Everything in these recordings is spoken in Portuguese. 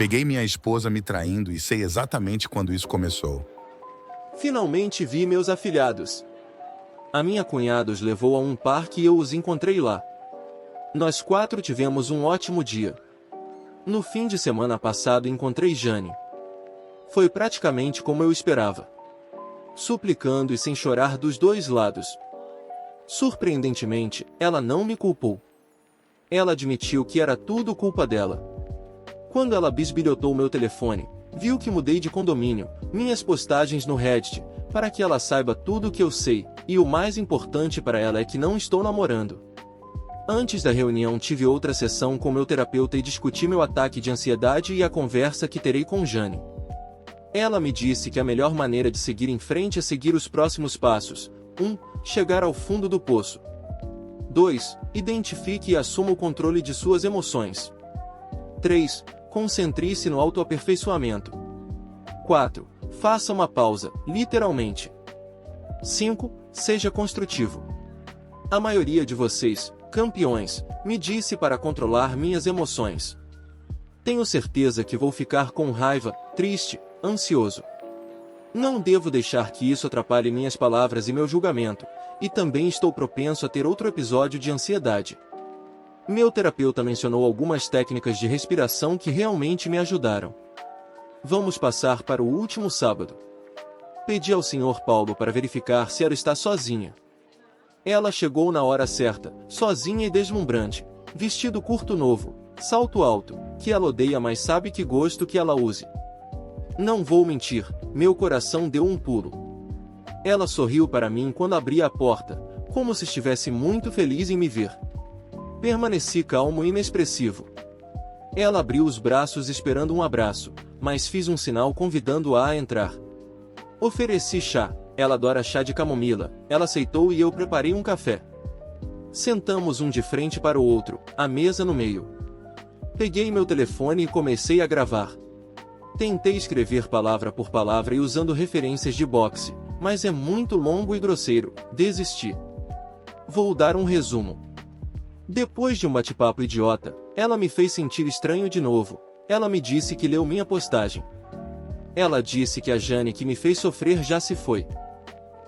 Peguei minha esposa me traindo e sei exatamente quando isso começou. Finalmente vi meus afilhados. A minha cunhada os levou a um parque e eu os encontrei lá. Nós 4 tivemos um ótimo dia. No fim de semana passado encontrei Jane. Foi praticamente como eu esperava. Suplicando e sem chorar dos dois lados. Surpreendentemente, ela não me culpou. Ela admitiu que era tudo culpa dela. Quando ela bisbilhotou meu telefone, viu que mudei de condomínio, minhas postagens no Reddit, para que ela saiba tudo o que eu sei, e o mais importante para ela é que não estou namorando. Antes da reunião tive outra sessão com meu terapeuta e discuti meu ataque de ansiedade e a conversa que terei com Jane. Ela me disse que a melhor maneira de seguir em frente é seguir os próximos passos. 1. Chegar ao fundo do poço. 2. Identifique e assuma o controle de suas emoções. 3. Concentre-se no autoaperfeiçoamento. 4. Faça uma pausa, literalmente. 5. Seja construtivo. A maioria de vocês, campeões, me disse para controlar minhas emoções. Tenho certeza que vou ficar com raiva, triste, ansioso. Não devo deixar que isso atrapalhe minhas palavras e meu julgamento, e também estou propenso a ter outro episódio de ansiedade. Meu terapeuta mencionou algumas técnicas de respiração que realmente me ajudaram. Vamos passar para o último sábado. Pedi ao Sr. Paulo para verificar se ela está sozinha. Ela chegou na hora certa, sozinha e deslumbrante, vestido curto novo, salto alto, que ela odeia mas sabe que gosto que ela use. Não vou mentir, meu coração deu um pulo. Ela sorriu para mim quando abri a porta, como se estivesse muito feliz em me ver. Permaneci calmo e inexpressivo. Ela abriu os braços esperando um abraço, mas fiz um sinal convidando-a a entrar. Ofereci chá, ela adora chá de camomila, ela aceitou e eu preparei um café. Sentamos um de frente para o outro, a mesa no meio. Peguei meu telefone e comecei a gravar. Tentei escrever palavra por palavra e usando referências de boxe, mas é muito longo e grosseiro, desisti. Vou dar um resumo. Depois de um bate-papo idiota, ela me fez sentir estranho de novo. Ela me disse que leu minha postagem. Ela disse que a Jane que me fez sofrer já se foi.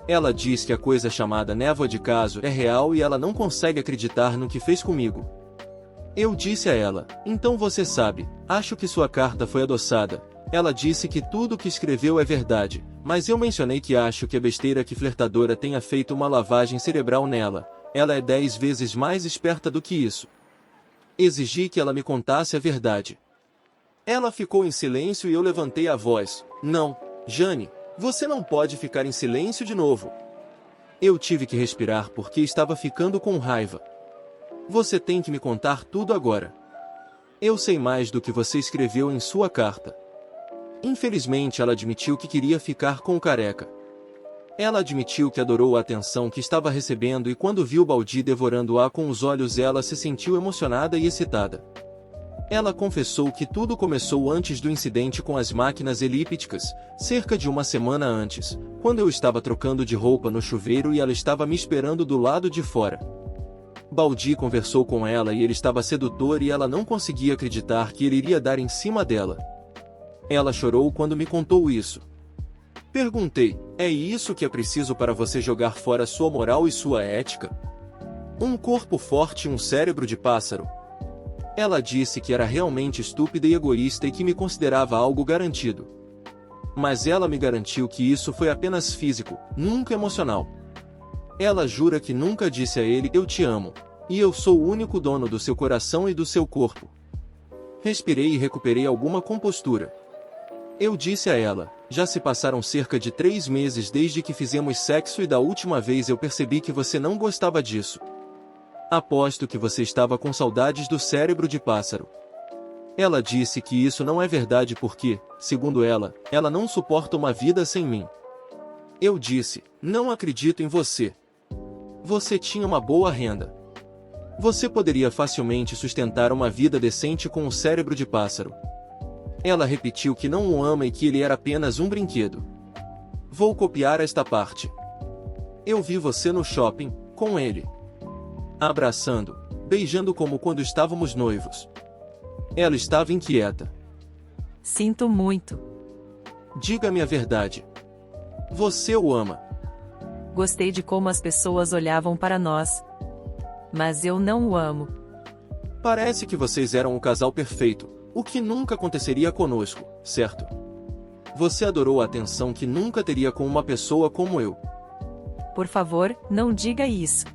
Ela diz que a coisa chamada névoa de caso é real e ela não consegue acreditar no que fez comigo. Eu disse a ela, então você sabe, acho que sua carta foi adoçada. Ela disse que tudo o que escreveu é verdade, mas eu mencionei que acho que é besteira que flertadora tenha feito uma lavagem cerebral nela. Ela é 10 vezes mais esperta do que isso. Exigi que ela me contasse a verdade. Ela ficou em silêncio e eu levantei a voz. Não, Jane, você não pode ficar em silêncio de novo. Eu tive que respirar porque estava ficando com raiva. Você tem que me contar tudo agora. Eu sei mais do que você escreveu em sua carta. Infelizmente ela admitiu que queria ficar com o careca. Ela admitiu que adorou a atenção que estava recebendo e quando viu Baldi devorando-a com os olhos ela se sentiu emocionada e excitada. Ela confessou que tudo começou antes do incidente com as máquinas elípticas, cerca de uma semana antes, quando eu estava trocando de roupa no chuveiro e ela estava me esperando do lado de fora. Baldi conversou com ela e ele estava sedutor e ela não conseguia acreditar que ele iria dar em cima dela. Ela chorou quando me contou isso. Perguntei, é isso que é preciso para você jogar fora sua moral e sua ética? Um corpo forte e um cérebro de pássaro. Ela disse que era realmente estúpida e egoísta e que me considerava algo garantido. Mas ela me garantiu que isso foi apenas físico, nunca emocional. Ela jura que nunca disse a ele eu te amo, e eu sou o único dono do seu coração e do seu corpo. Respirei e recuperei alguma compostura. Eu disse a ela, já se passaram cerca de 3 meses desde que fizemos sexo e da última vez eu percebi que você não gostava disso. Aposto que você estava com saudades do cérebro de pássaro. Ela disse que isso não é verdade porque, segundo ela, ela não suporta uma vida sem mim. Eu disse, não acredito em você. Você tinha uma boa renda. Você poderia facilmente sustentar uma vida decente com um cérebro de pássaro. Ela repetiu que não o ama e que ele era apenas um brinquedo. Vou copiar esta parte. Eu vi você no shopping, com ele. Abraçando, beijando como quando estávamos noivos. Ela estava inquieta. Sinto muito. Diga-me a verdade. Você o ama. Gostei de como as pessoas olhavam para nós. Mas eu não o amo. Parece que vocês eram um casal perfeito, o que nunca aconteceria conosco, certo? Você adorou a atenção que nunca teria com uma pessoa como eu. Por favor, não diga isso.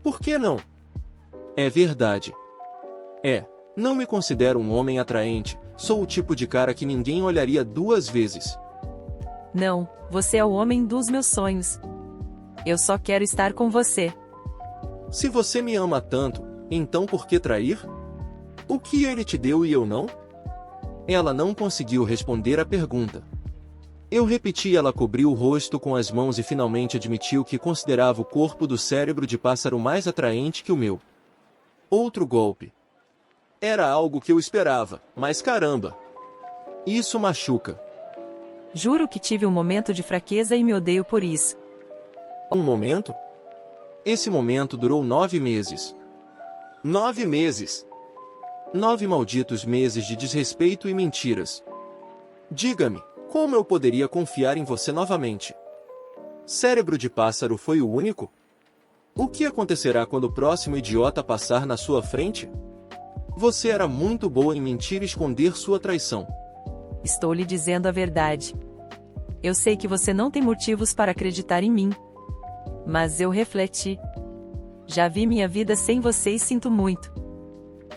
Por que não? É verdade. Não me considero um homem atraente, sou o tipo de cara que ninguém olharia duas vezes. Não, você é o homem dos meus sonhos. Eu só quero estar com você. Se você me ama tanto, então por que trair? O que ele te deu e eu não? Ela não conseguiu responder a pergunta. Eu repeti e ela cobriu o rosto com as mãos e finalmente admitiu que considerava o corpo do cérebro de pássaro mais atraente que o meu. Outro golpe. Era algo que eu esperava, mas caramba! Isso machuca. Juro que tive um momento de fraqueza e me odeio por isso. Um momento? Esse momento durou 9 meses. 9 meses! 9 malditos meses de desrespeito e mentiras. Diga-me, como eu poderia confiar em você novamente? Cérebro de pássaro foi o único? O que acontecerá quando o próximo idiota passar na sua frente? Você era muito boa em mentir e esconder sua traição. Estou lhe dizendo a verdade. Eu sei que você não tem motivos para acreditar em mim. Mas eu refleti. Já vi minha vida sem você e sinto muito.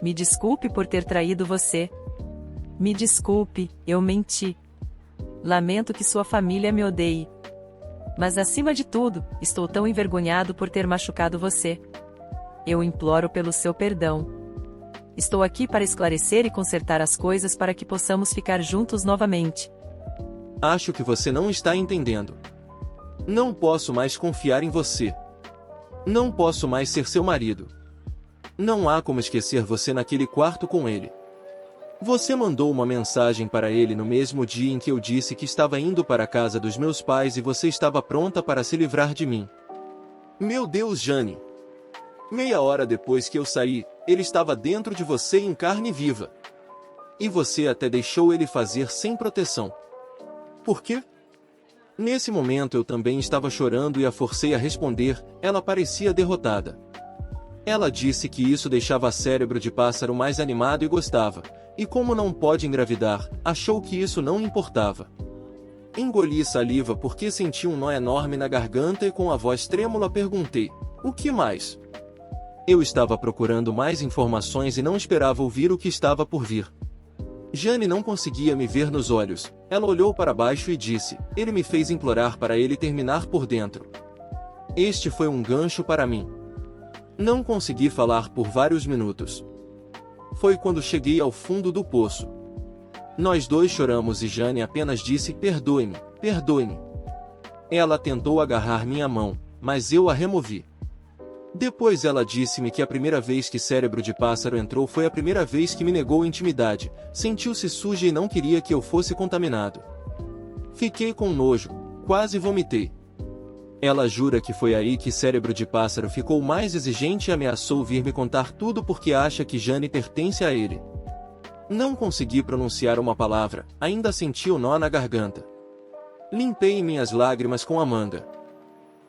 Me desculpe por ter traído você. Me desculpe, eu menti. Lamento que sua família me odeie. Mas acima de tudo, estou tão envergonhado por ter machucado você. Eu imploro pelo seu perdão. Estou aqui para esclarecer e consertar as coisas para que possamos ficar juntos novamente. Acho que você não está entendendo. Não posso mais confiar em você. Não posso mais ser seu marido. Não há como esquecer você naquele quarto com ele. Você mandou uma mensagem para ele no mesmo dia em que eu disse que estava indo para a casa dos meus pais e você estava pronta para se livrar de mim. Meu Deus, Jane! Meia hora depois que eu saí, ele estava dentro de você em carne viva. E você até deixou ele fazer sem proteção. Por quê? Nesse momento eu também estava chorando e a forcei a responder, ela parecia derrotada. Ela disse que isso deixava cérebro de pássaro mais animado e gostava, e como não pode engravidar, achou que isso não importava. Engoli saliva porque senti um nó enorme na garganta e com a voz trêmula perguntei, o que mais? Eu estava procurando mais informações e não esperava ouvir o que estava por vir. Jane não conseguia me ver nos olhos, ela olhou para baixo e disse, ele me fez implorar para ele terminar por dentro. Este foi um gancho para mim. Não consegui falar por vários minutos. Foi quando cheguei ao fundo do poço. Nós dois choramos e Jane apenas disse, perdoe-me, perdoe-me. Ela tentou agarrar minha mão, mas eu a removi. Depois ela disse-me que a primeira vez que Cérebro de Pássaro entrou foi a primeira vez que me negou intimidade, sentiu-se suja e não queria que eu fosse contaminado. Fiquei com nojo, quase vomitei. Ela jura que foi aí que Cérebro de Pássaro ficou mais exigente e ameaçou vir me contar tudo porque acha que Jane pertence a ele. Não consegui pronunciar uma palavra, ainda senti o nó na garganta. Limpei minhas lágrimas com a manga.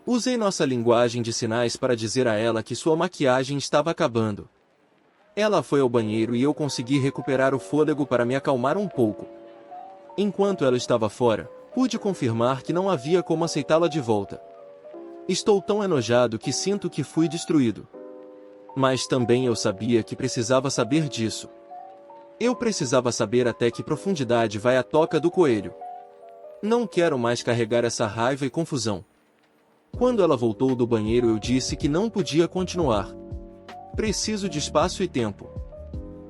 Usei nossa linguagem de sinais para dizer a ela que sua maquiagem estava acabando. Ela foi ao banheiro e eu consegui recuperar o fôlego para me acalmar um pouco. Enquanto ela estava fora, pude confirmar que não havia como aceitá-la de volta. Estou tão enojado que sinto que fui destruído. Mas também eu sabia que precisava saber disso. Eu precisava saber até que profundidade vai a toca do coelho. Não quero mais carregar essa raiva e confusão. Quando ela voltou do banheiro eu disse que não podia continuar. Preciso de espaço e tempo.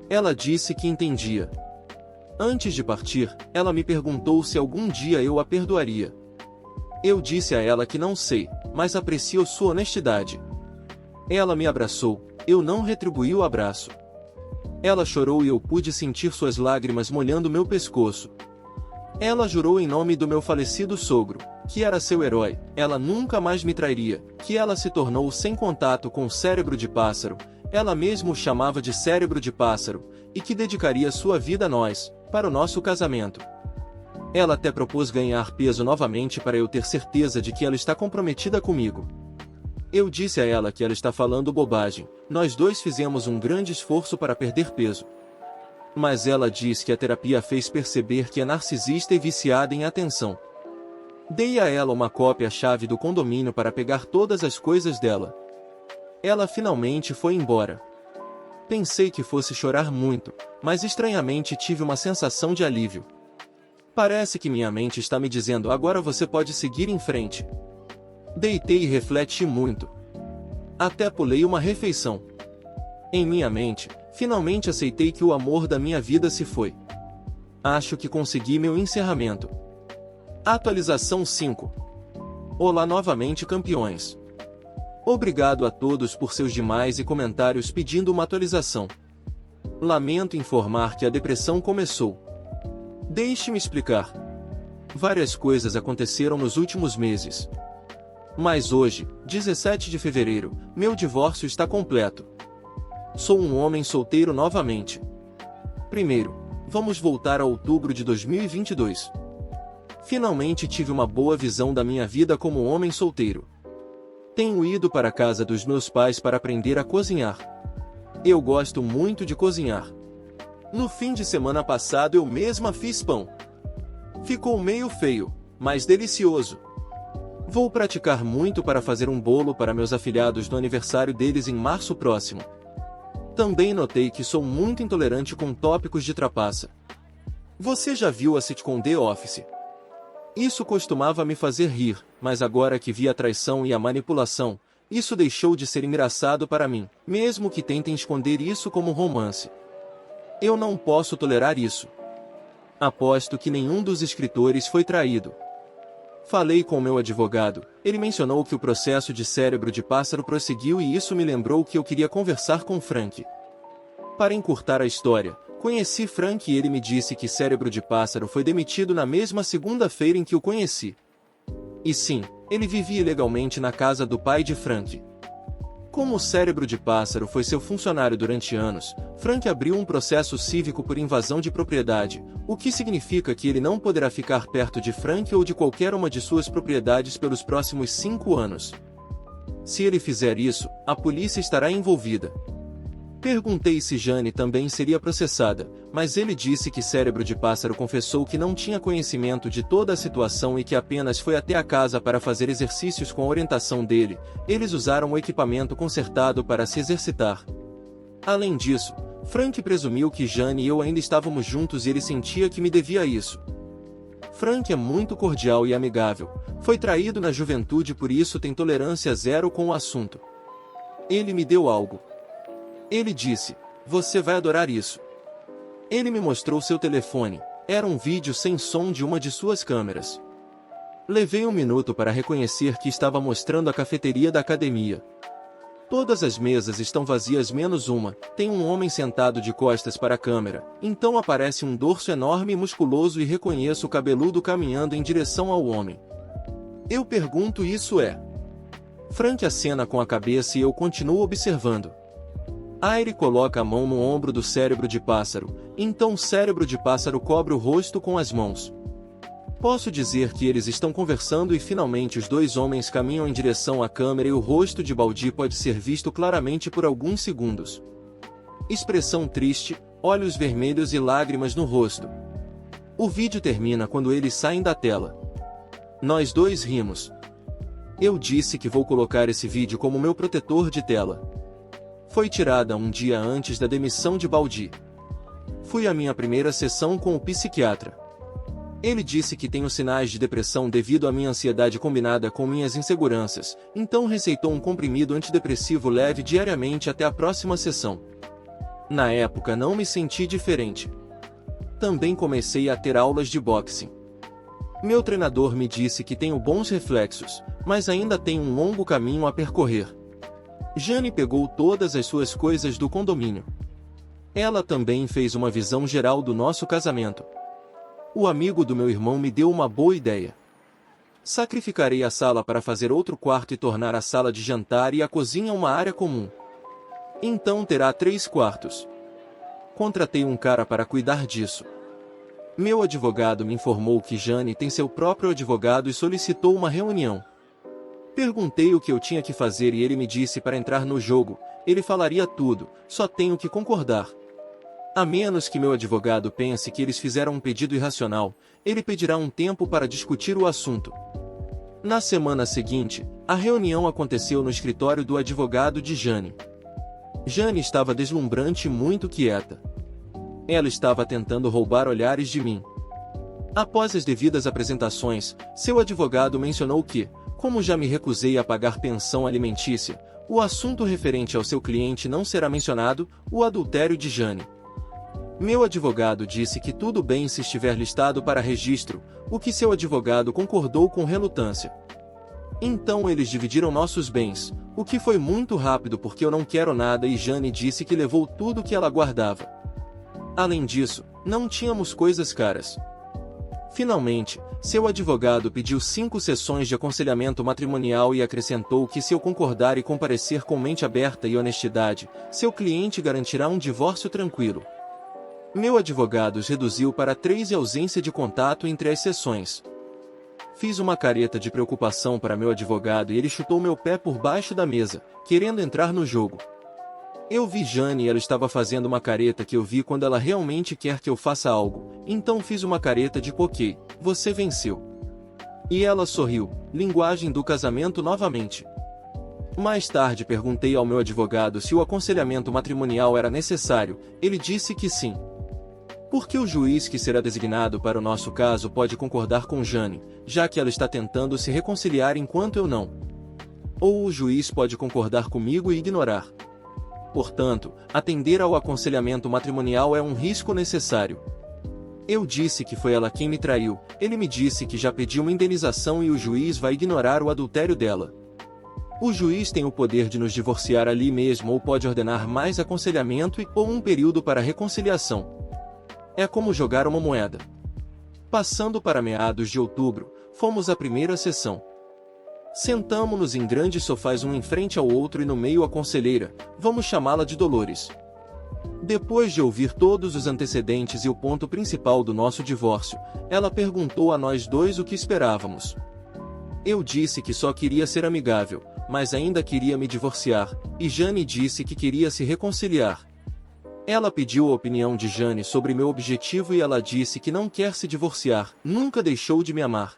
Ela disse que entendia. Antes de partir, ela me perguntou se algum dia eu a perdoaria. Eu disse a ela que não sei, mas aprecio sua honestidade. Ela me abraçou, eu não retribuí o abraço. Ela chorou e eu pude sentir suas lágrimas molhando meu pescoço. Ela jurou em nome do meu falecido sogro, que era seu herói, ela nunca mais me trairia, que ela se tornou sem contato com o Cérebro de Pássaro, ela mesma o chamava de Cérebro de Pássaro, e que dedicaria sua vida a nós, para o nosso casamento. Ela até propôs ganhar peso novamente para eu ter certeza de que ela está comprometida comigo. Eu disse a ela que ela está falando bobagem, nós dois fizemos um grande esforço para perder peso. Mas ela diz que a terapia fez perceber que é narcisista e viciada em atenção. Dei a ela uma cópia-chave do condomínio para pegar todas as coisas dela. Ela finalmente foi embora. Pensei que fosse chorar muito, mas estranhamente tive uma sensação de alívio. Parece que minha mente está me dizendo: agora você pode seguir em frente. Deitei e refleti muito. Até pulei uma refeição. Em minha mente, finalmente aceitei que o amor da minha vida se foi. Acho que consegui meu encerramento. Atualização 5. Olá novamente, campeões. Obrigado a todos por seus demais e comentários pedindo uma atualização. Lamento informar que a depressão começou. Deixe-me explicar. Várias coisas aconteceram nos últimos meses. Mas hoje, 17 de fevereiro, meu divórcio está completo. Sou um homem solteiro novamente. Primeiro, vamos voltar a outubro de 2022. Finalmente tive uma boa visão da minha vida como homem solteiro. Tenho ido para a casa dos meus pais para aprender a cozinhar. Eu gosto muito de cozinhar. No fim de semana passado eu mesma fiz pão. Ficou meio feio, mas delicioso. Vou praticar muito para fazer um bolo para meus afilhados no aniversário deles em março próximo. Também notei que sou muito intolerante com tópicos de trapaça. Você já viu a sitcom The Office? Isso costumava me fazer rir, mas agora que vi a traição e a manipulação, isso deixou de ser engraçado para mim, mesmo que tentem esconder isso como romance. Eu não posso tolerar isso. Aposto que nenhum dos escritores foi traído. Falei com meu advogado, ele mencionou que o processo de cérebro de pássaro prosseguiu e isso me lembrou que eu queria conversar com Frank. Para encurtar a história, conheci Frank e ele me disse que cérebro de pássaro foi demitido na mesma segunda-feira em que o conheci. E sim, ele vivia ilegalmente na casa do pai de Frank. Como o cérebro de pássaro foi seu funcionário durante anos, Frank abriu um processo cívico por invasão de propriedade, o que significa que ele não poderá ficar perto de Frank ou de qualquer uma de suas propriedades pelos próximos 5 anos. Se ele fizer isso, a polícia estará envolvida. Perguntei se Jane também seria processada, mas ele disse que Cérebro de Pássaro confessou que não tinha conhecimento de toda a situação e que apenas foi até a casa para fazer exercícios com a orientação dele. Eles usaram o equipamento consertado para se exercitar. Além disso, Frank presumiu que Jane e eu ainda estávamos juntos e ele sentia que me devia isso. Frank é muito cordial e amigável, foi traído na juventude, por isso tem tolerância zero com o assunto. Ele me deu algo. Ele disse: "Você vai adorar isso." Ele me mostrou seu telefone. Era um vídeo sem som de uma de suas câmeras. Levei um minuto para reconhecer que estava mostrando a cafeteria da academia. Todas as mesas estão vazias menos uma, tem um homem sentado de costas para a câmera, então aparece um dorso enorme e musculoso e reconheço o cabeludo caminhando em direção ao homem. Eu pergunto: "Isso é?" Frank acena com a cabeça e eu continuo observando. Aire coloca a mão no ombro do Cérebro de Pássaro, então o Cérebro de Pássaro cobre o rosto com as mãos. Posso dizer que eles estão conversando e finalmente os dois homens caminham em direção à câmera e o rosto de Baldi pode ser visto claramente por alguns segundos. Expressão triste, olhos vermelhos e lágrimas no rosto. O vídeo termina quando eles saem da tela. Nós dois rimos. Eu disse que vou colocar esse vídeo como meu protetor de tela. Foi tirada um dia antes da demissão de Baldi. Fui à minha primeira sessão com o psiquiatra. Ele disse que tenho sinais de depressão devido à minha ansiedade combinada com minhas inseguranças, então receitou um comprimido antidepressivo leve diariamente até a próxima sessão. Na época não me senti diferente. Também comecei a ter aulas de boxing. Meu treinador me disse que tenho bons reflexos, mas ainda tenho um longo caminho a percorrer. Jane pegou todas as suas coisas do condomínio. Ela também fez uma visão geral do nosso casamento. O amigo do meu irmão me deu uma boa ideia. Sacrificarei a sala para fazer outro quarto e tornar a sala de jantar e a cozinha uma área comum. Então terá 3 quartos. Contratei um cara para cuidar disso. Meu advogado me informou que Jane tem seu próprio advogado e solicitou uma reunião. Perguntei o que eu tinha que fazer e ele me disse para entrar no jogo, ele falaria tudo, só tenho que concordar. A menos que meu advogado pense que eles fizeram um pedido irracional, ele pedirá um tempo para discutir o assunto. Na semana seguinte, a reunião aconteceu no escritório do advogado de Jane. Jane estava deslumbrante e muito quieta. Ela estava tentando roubar olhares de mim. Após as devidas apresentações, seu advogado mencionou que, como já me recusei a pagar pensão alimentícia, o assunto referente ao seu cliente não será mencionado, o adultério de Jane. Meu advogado disse que tudo bem se estiver listado para registro, o que seu advogado concordou com relutância. Então eles dividiram nossos bens, o que foi muito rápido porque eu não quero nada e Jane disse que levou tudo que ela guardava. Além disso, não tínhamos coisas caras. Finalmente, seu advogado pediu 5 sessões de aconselhamento matrimonial e acrescentou que se eu concordar e comparecer com mente aberta e honestidade, seu cliente garantirá um divórcio tranquilo. Meu advogado os reduziu para 3 e ausência de contato entre as sessões. Fiz uma careta de preocupação para meu advogado e ele chutou meu pé por baixo da mesa, querendo entrar no jogo. Eu vi Jane e ela estava fazendo uma careta que eu vi quando ela realmente quer que eu faça algo, então fiz uma careta de ok, você venceu. E ela sorriu, linguagem do casamento novamente. Mais tarde perguntei ao meu advogado se o aconselhamento matrimonial era necessário, ele disse que sim. Porque o juiz que será designado para o nosso caso pode concordar com Jane, já que ela está tentando se reconciliar enquanto eu não. Ou o juiz pode concordar comigo e ignorar. Portanto, atender ao aconselhamento matrimonial é um risco necessário. Eu disse que foi ela quem me traiu, ele me disse que já pediu uma indenização e o juiz vai ignorar o adultério dela. O juiz tem o poder de nos divorciar ali mesmo ou pode ordenar mais aconselhamento ou um período para reconciliação. É como jogar uma moeda. Passando para meados de outubro, fomos à primeira sessão. Sentamo-nos em grandes sofás um em frente ao outro e no meio a conselheira, vamos chamá-la de Dolores. Depois de ouvir todos os antecedentes e o ponto principal do nosso divórcio, ela perguntou a nós dois o que esperávamos. Eu disse que só queria ser amigável, mas ainda queria me divorciar, e Jane disse que queria se reconciliar. Ela pediu a opinião de Jane sobre meu objetivo e ela disse que não quer se divorciar, nunca deixou de me amar.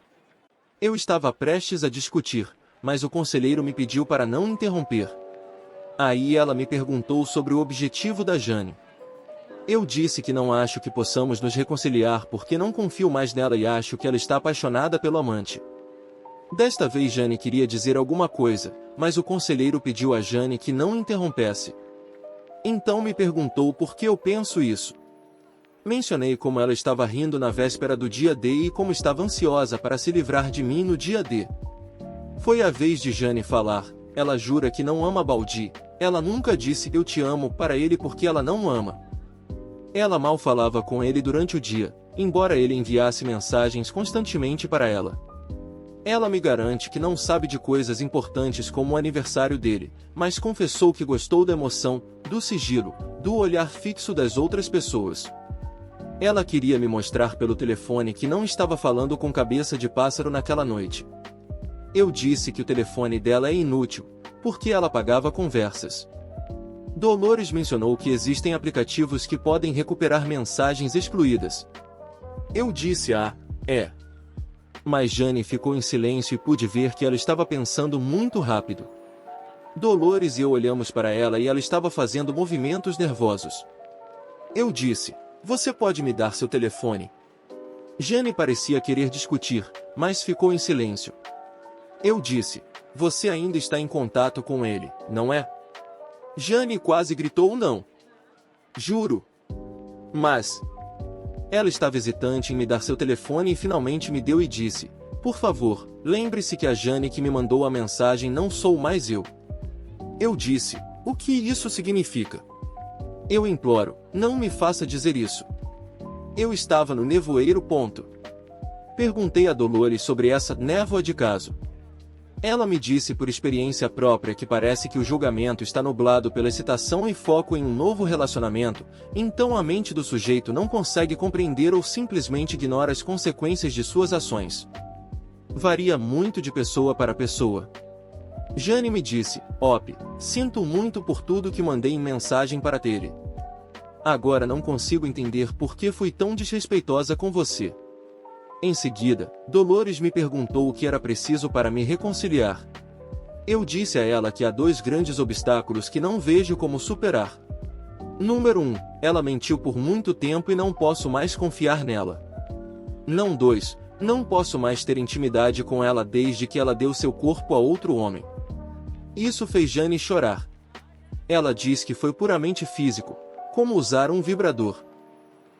Eu estava prestes a discutir, mas o conselheiro me pediu para não interromper. Aí ela me perguntou sobre o objetivo da Jane. Eu disse que não acho que possamos nos reconciliar porque não confio mais nela e acho que ela está apaixonada pelo amante. Desta vez Jane queria dizer alguma coisa, mas o conselheiro pediu a Jane que não interrompesse. Então me perguntou por que eu penso isso. Mencionei como ela estava rindo na véspera do dia D e como estava ansiosa para se livrar de mim no dia D. Foi a vez de Jane falar, ela jura que não ama Baldi, ela nunca disse eu te amo para ele porque ela não o ama. Ela mal falava com ele durante o dia, embora ele enviasse mensagens constantemente para ela. Ela me garante que não sabe de coisas importantes como o aniversário dele, mas confessou que gostou da emoção, do sigilo, do olhar fixo das outras pessoas. Ela queria me mostrar pelo telefone que não estava falando com cabeça de pássaro naquela noite. Eu disse que o telefone dela é inútil, porque ela apagava conversas. Dolores mencionou que existem aplicativos que podem recuperar mensagens excluídas. Eu disse mas Jane ficou em silêncio e pude ver que ela estava pensando muito rápido. Dolores e eu olhamos para ela e ela estava fazendo movimentos nervosos. Eu disse, você pode me dar seu telefone? Jane parecia querer discutir, mas ficou em silêncio. Eu disse, você ainda está em contato com ele, não é? Jane quase gritou não. Juro. Mas... Ela estava hesitante em me dar seu telefone e finalmente me deu e disse, por favor, lembre-se que a Jane que me mandou a mensagem não sou mais eu. Eu disse, o que isso significa? Eu imploro, não me faça dizer isso. Eu estava no nevoeiro. Perguntei a Dolores sobre essa névoa de caso. Ela me disse por experiência própria que parece que o julgamento está nublado pela excitação e foco em um novo relacionamento, então a mente do sujeito não consegue compreender ou simplesmente ignora as consequências de suas ações. Varia muito de pessoa para pessoa. Jane me disse: Op, sinto muito por tudo que mandei em mensagem para Tere. Agora não consigo entender por que fui tão desrespeitosa com você. Em seguida, Dolores me perguntou o que era preciso para me reconciliar. Eu disse a ela que há 2 grandes obstáculos que não vejo como superar. Número 1, ela mentiu por muito tempo e não posso mais confiar nela. Não 2, não posso mais ter intimidade com ela desde que ela deu seu corpo a outro homem. Isso fez Jane chorar. Ela diz que foi puramente físico, como usar um vibrador.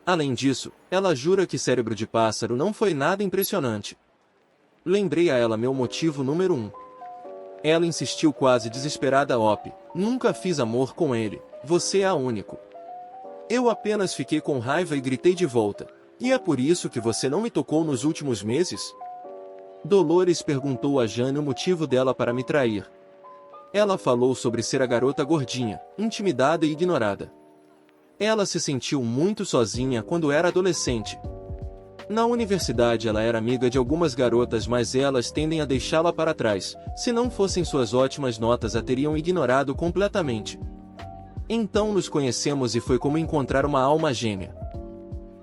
Além disso, ela jura que Cérebro de Pássaro não foi nada impressionante. Lembrei a ela meu motivo número 1. Ela insistiu quase desesperada: Op, nunca fiz amor com ele, você é a único. Eu apenas fiquei com raiva e gritei de volta: e é por isso que você não me tocou nos últimos meses? Dolores perguntou a Jane o motivo dela para me trair. Ela falou sobre ser a garota gordinha, intimidada e ignorada. Ela se sentiu muito sozinha quando era adolescente. Na universidade ela era amiga de algumas garotas, mas elas tendem a deixá-la para trás. Se não fossem suas ótimas notas, a teriam ignorado completamente. Então nos conhecemos e foi como encontrar uma alma gêmea.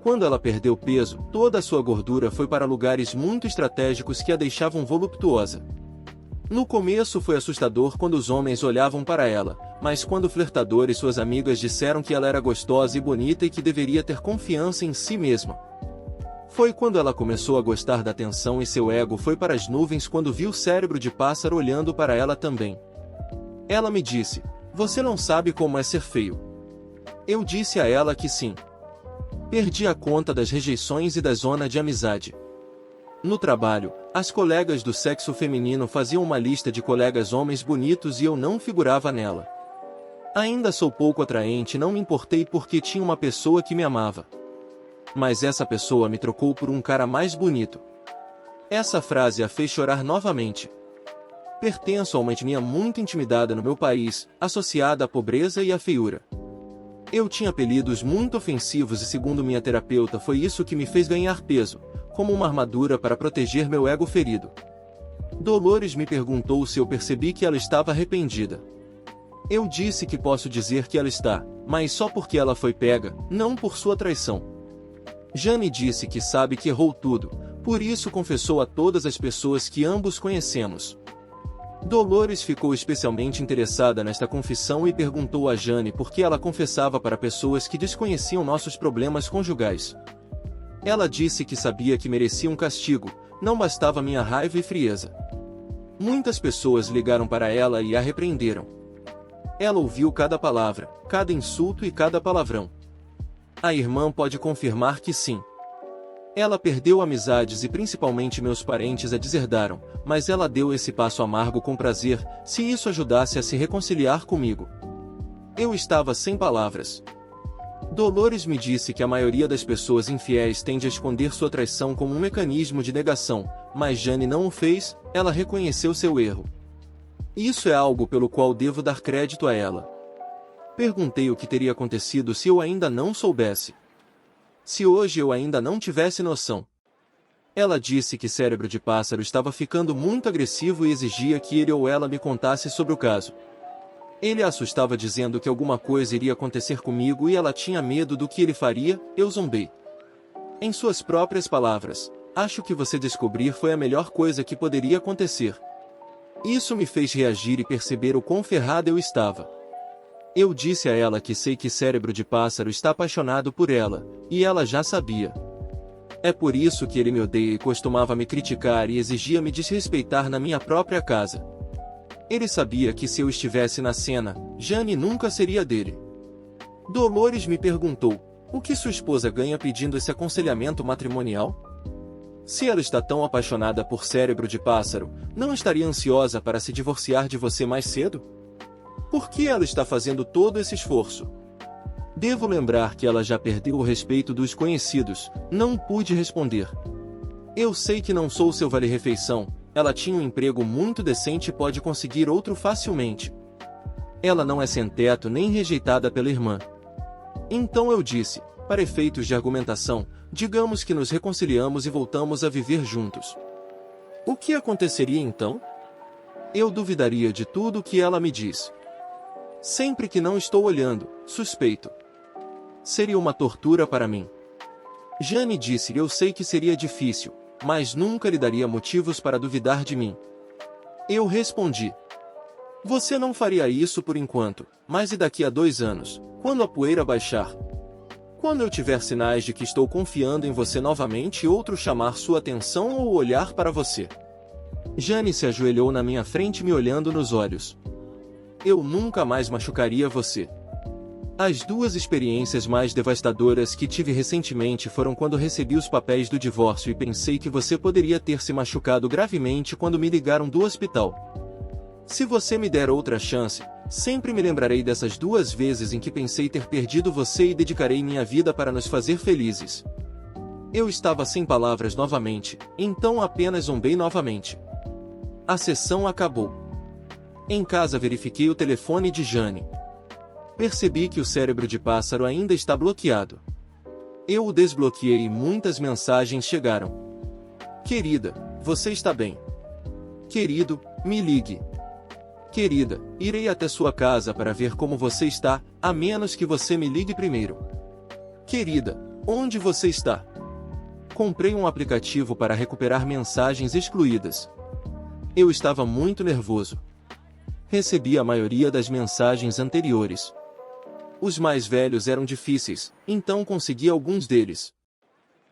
Quando ela perdeu peso, toda a sua gordura foi para lugares muito estratégicos que a deixavam voluptuosa. No começo foi assustador quando os homens olhavam para ela, mas quando o flertador e suas amigas disseram que ela era gostosa e bonita e que deveria ter confiança em si mesma. Foi quando ela começou a gostar da atenção e seu ego foi para as nuvens quando viu Cérebro de Pássaro olhando para ela também. Ela me disse: você não sabe como é ser feio. Eu disse a ela que sim. Perdi a conta das rejeições e da zona de amizade. No trabalho, as colegas do sexo feminino faziam uma lista de colegas homens bonitos e eu não figurava nela. Ainda sou pouco atraente e não me importei porque tinha uma pessoa que me amava. Mas essa pessoa me trocou por um cara mais bonito. Essa frase a fez chorar novamente. Pertenço a uma etnia muito intimidada no meu país, associada à pobreza e à feiura. Eu tinha apelidos muito ofensivos e, segundo minha terapeuta, foi isso que me fez ganhar peso, como uma armadura para proteger meu ego ferido. Dolores me perguntou se eu percebi que ela estava arrependida. Eu disse que posso dizer que ela está, mas só porque ela foi pega, não por sua traição. Jane disse que sabe que errou tudo, por isso confessou a todas as pessoas que ambos conhecemos. Dolores ficou especialmente interessada nesta confissão e perguntou a Jane por que ela confessava para pessoas que desconheciam nossos problemas conjugais. Ela disse que sabia que merecia um castigo, não bastava minha raiva e frieza. Muitas pessoas ligaram para ela e a repreenderam. Ela ouviu cada palavra, cada insulto e cada palavrão. A irmã pode confirmar que sim. Ela perdeu amizades e principalmente meus parentes a deserdaram, mas ela deu esse passo amargo com prazer, se isso ajudasse a se reconciliar comigo. Eu estava sem palavras. Dolores me disse que a maioria das pessoas infiéis tende a esconder sua traição como um mecanismo de negação, mas Jane não o fez, ela reconheceu seu erro. Isso é algo pelo qual devo dar crédito a ela. Perguntei o que teria acontecido se eu ainda não soubesse. Se hoje eu ainda não tivesse noção. Ela disse que Cérebro de Pássaro estava ficando muito agressivo e exigia que ele ou ela me contasse sobre o caso. Ele a assustava dizendo que alguma coisa iria acontecer comigo e ela tinha medo do que ele faria. Eu zombei. Em suas próprias palavras, acho que você descobrir foi a melhor coisa que poderia acontecer. Isso me fez reagir e perceber o quão ferrada eu estava. Eu disse a ela que sei que Cérebro de Pássaro está apaixonado por ela, e ela já sabia. É por isso que ele me odeia e costumava me criticar e exigia me desrespeitar na minha própria casa. Ele sabia que se eu estivesse na cena, Jane nunca seria dele. Dolores me perguntou: o que sua esposa ganha pedindo esse aconselhamento matrimonial? Se ela está tão apaixonada por Cérebro de Pássaro, não estaria ansiosa para se divorciar de você mais cedo? Por que ela está fazendo todo esse esforço? Devo lembrar que ela já perdeu o respeito dos conhecidos, não pude responder. Eu sei que não sou seu vale-refeição, ela tinha um emprego muito decente e pode conseguir outro facilmente. Ela não é sem teto nem rejeitada pela irmã. Então eu disse, para efeitos de argumentação, digamos que nos reconciliamos e voltamos a viver juntos. O que aconteceria então? Eu duvidaria de tudo o que ela me diz. Sempre que não estou olhando, suspeito. Seria uma tortura para mim. Jane disse: eu sei que seria difícil, mas nunca lhe daria motivos para duvidar de mim. Eu respondi: você não faria isso por enquanto, mas e daqui a 2 anos, quando a poeira baixar? Quando eu tiver sinais de que estou confiando em você novamente e outro chamar sua atenção ou olhar para você? Jane se ajoelhou na minha frente me olhando nos olhos. Eu nunca mais machucaria você. As 2 experiências mais devastadoras que tive recentemente foram quando recebi os papéis do divórcio e pensei que você poderia ter se machucado gravemente quando me ligaram do hospital. Se você me der outra chance, sempre me lembrarei dessas 2 vezes em que pensei ter perdido você e dedicarei minha vida para nos fazer felizes. Eu estava sem palavras novamente, então apenas zombei novamente. A sessão acabou. Em casa verifiquei o telefone de Jane. Percebi que o cérebro de pássaro ainda está bloqueado. Eu o desbloqueei e muitas mensagens chegaram. Querida, você está bem? Querido, me ligue. Querida, irei até sua casa para ver como você está, a menos que você me ligue primeiro. Querida, onde você está? Comprei um aplicativo para recuperar mensagens excluídas. Eu estava muito nervoso. Recebi a maioria das mensagens anteriores. Os mais velhos eram difíceis, então consegui alguns deles.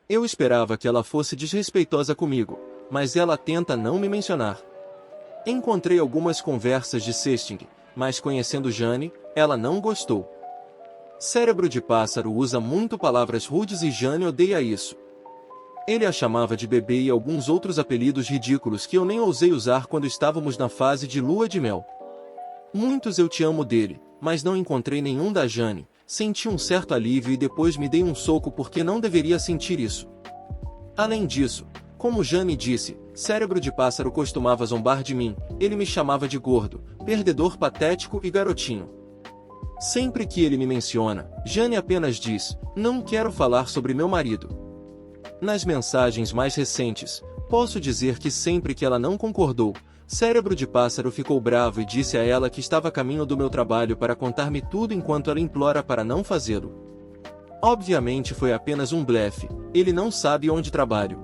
Eu esperava que ela fosse desrespeitosa comigo, mas ela tenta não me mencionar. Encontrei algumas conversas de sexting, mas conhecendo Jane, ela não gostou. Cérebro de pássaro usa muito palavras rudes e Jane odeia isso. Ele a chamava de bebê e alguns outros apelidos ridículos que eu nem ousei usar quando estávamos na fase de lua de mel. Muitos eu te amo dele, mas não encontrei nenhum da Jane. Senti um certo alívio e depois me dei um soco porque não deveria sentir isso. Além disso, como Jane disse, cérebro de pássaro costumava zombar de mim, ele me chamava de gordo, perdedor patético e garotinho. Sempre que ele me menciona, Jane apenas diz, não quero falar sobre meu marido. Nas mensagens mais recentes, posso dizer que sempre que ela não concordou, cérebro de pássaro ficou bravo e disse a ela que estava a caminho do meu trabalho para contar-me tudo enquanto ela implora para não fazê-lo. Obviamente foi apenas um blefe, ele não sabe onde trabalho.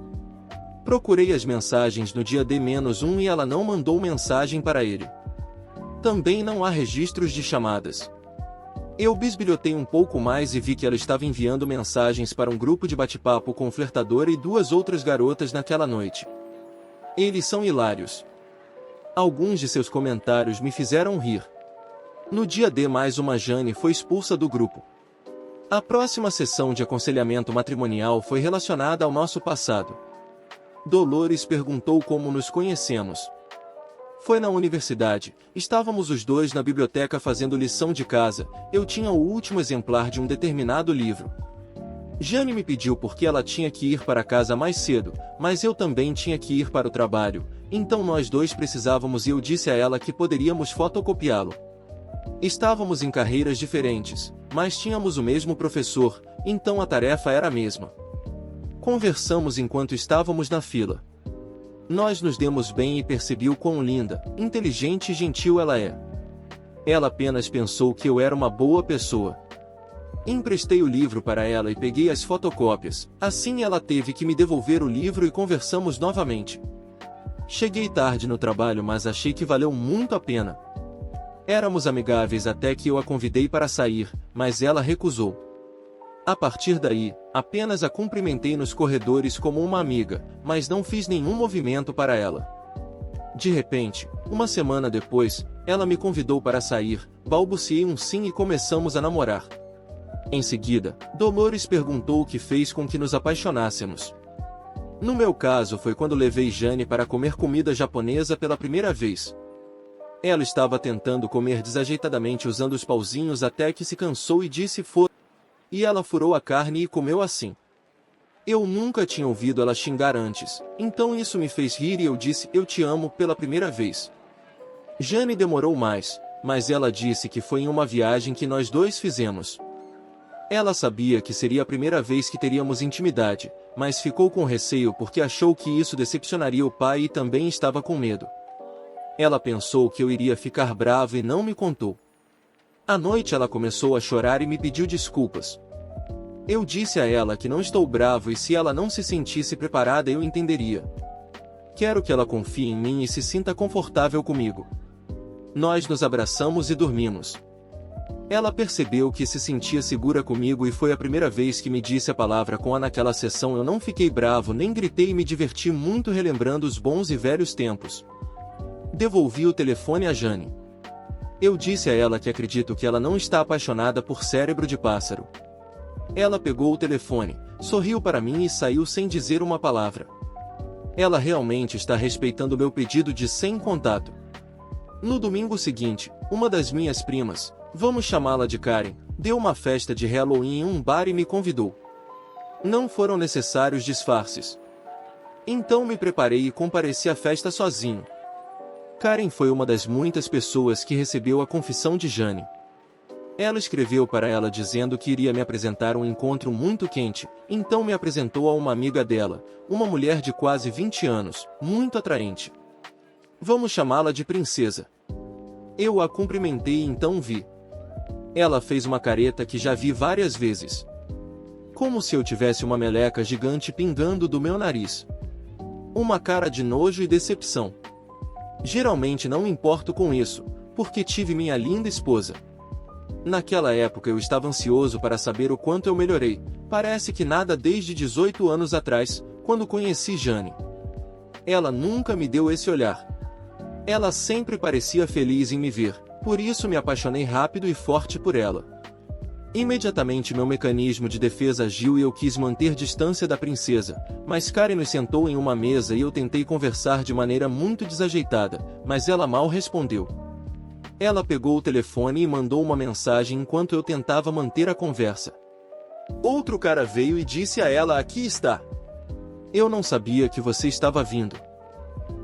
Procurei as mensagens no dia D-1 e ela não mandou mensagem para ele. Também não há registros de chamadas. Eu bisbilhotei um pouco mais e vi que ela estava enviando mensagens para um grupo de bate-papo com flertadora e 2 outras garotas naquela noite. Eles são hilários. Alguns de seus comentários me fizeram rir. No dia D, mais uma Jane foi expulsa do grupo. A próxima sessão de aconselhamento matrimonial foi relacionada ao nosso passado. Dolores perguntou como nos conhecemos. Foi na universidade, estávamos os 2 na biblioteca fazendo lição de casa, eu tinha o último exemplar de um determinado livro. Jane me pediu porque ela tinha que ir para casa mais cedo, mas eu também tinha que ir para o trabalho, então nós 2 precisávamos e eu disse a ela que poderíamos fotocopiá-lo. Estávamos em carreiras diferentes, mas tínhamos o mesmo professor, então a tarefa era a mesma. Conversamos enquanto estávamos na fila. Nós nos demos bem e percebi o quão linda, inteligente e gentil ela é. Ela apenas pensou que eu era uma boa pessoa. Emprestei o livro para ela e peguei as fotocópias, assim ela teve que me devolver o livro e conversamos novamente. Cheguei tarde no trabalho, mas achei que valeu muito a pena. Éramos amigáveis até que eu a convidei para sair, mas ela recusou. A partir daí, apenas a cumprimentei nos corredores como uma amiga, mas não fiz nenhum movimento para ela. De repente, uma semana depois, ela me convidou para sair, balbuciei um sim e começamos a namorar. Em seguida, Dolores perguntou o que fez com que nos apaixonássemos. No meu caso foi quando levei Jane para comer comida japonesa pela primeira vez. Ela estava tentando comer desajeitadamente usando os pauzinhos até que se cansou e disse e ela furou a carne e comeu assim. Eu nunca tinha ouvido ela xingar antes, então isso me fez rir e eu disse eu te amo pela primeira vez. Jane demorou mais, mas ela disse que foi em uma viagem que nós dois fizemos. Ela sabia que seria a primeira vez que teríamos intimidade, mas ficou com receio porque achou que isso decepcionaria o pai e também estava com medo. Ela pensou que eu iria ficar bravo e não me contou. À noite ela começou a chorar e me pediu desculpas. Eu disse a ela que não estou bravo e se ela não se sentisse preparada eu entenderia. Quero que ela confie em mim e se sinta confortável comigo. Nós nos abraçamos e dormimos. Ela percebeu que se sentia segura comigo e foi a primeira vez que me disse a palavra com a naquela sessão eu não fiquei bravo nem gritei e me diverti muito relembrando os bons e velhos tempos. Devolvi o telefone a Jane. Eu disse a ela que acredito que ela não está apaixonada por cérebro de pássaro. Ela pegou o telefone, sorriu para mim e saiu sem dizer uma palavra. Ela realmente está respeitando meu pedido de sem contato. No domingo seguinte, uma das minhas primas, vamos chamá-la de Karen, deu uma festa de Halloween em um bar e me convidou. Não foram necessários disfarces. Então me preparei e compareci à festa sozinho. Karen foi uma das muitas pessoas que recebeu a confissão de Jane. Ela escreveu para ela dizendo que iria me apresentar um encontro muito quente, então me apresentou a uma amiga dela, uma mulher de quase 20 anos, muito atraente. Vamos chamá-la de Princesa. Eu a cumprimentei e então vi. Ela fez uma careta que já vi várias vezes. Como se eu tivesse uma meleca gigante pingando do meu nariz. Uma cara de nojo e decepção. Geralmente não me importo com isso, porque tive minha linda esposa. Naquela época eu estava ansioso para saber o quanto eu melhorei, parece que nada desde 18 anos atrás, quando conheci Jane. Ela nunca me deu esse olhar. Ela sempre parecia feliz em me ver, por isso me apaixonei rápido e forte por ela. Imediatamente meu mecanismo de defesa agiu e eu quis manter distância da princesa, mas Karen nos sentou em uma mesa e eu tentei conversar de maneira muito desajeitada, mas ela mal respondeu. Ela pegou o telefone e mandou uma mensagem enquanto eu tentava manter a conversa. Outro cara veio e disse a ela: aqui está. Eu não sabia que você estava vindo.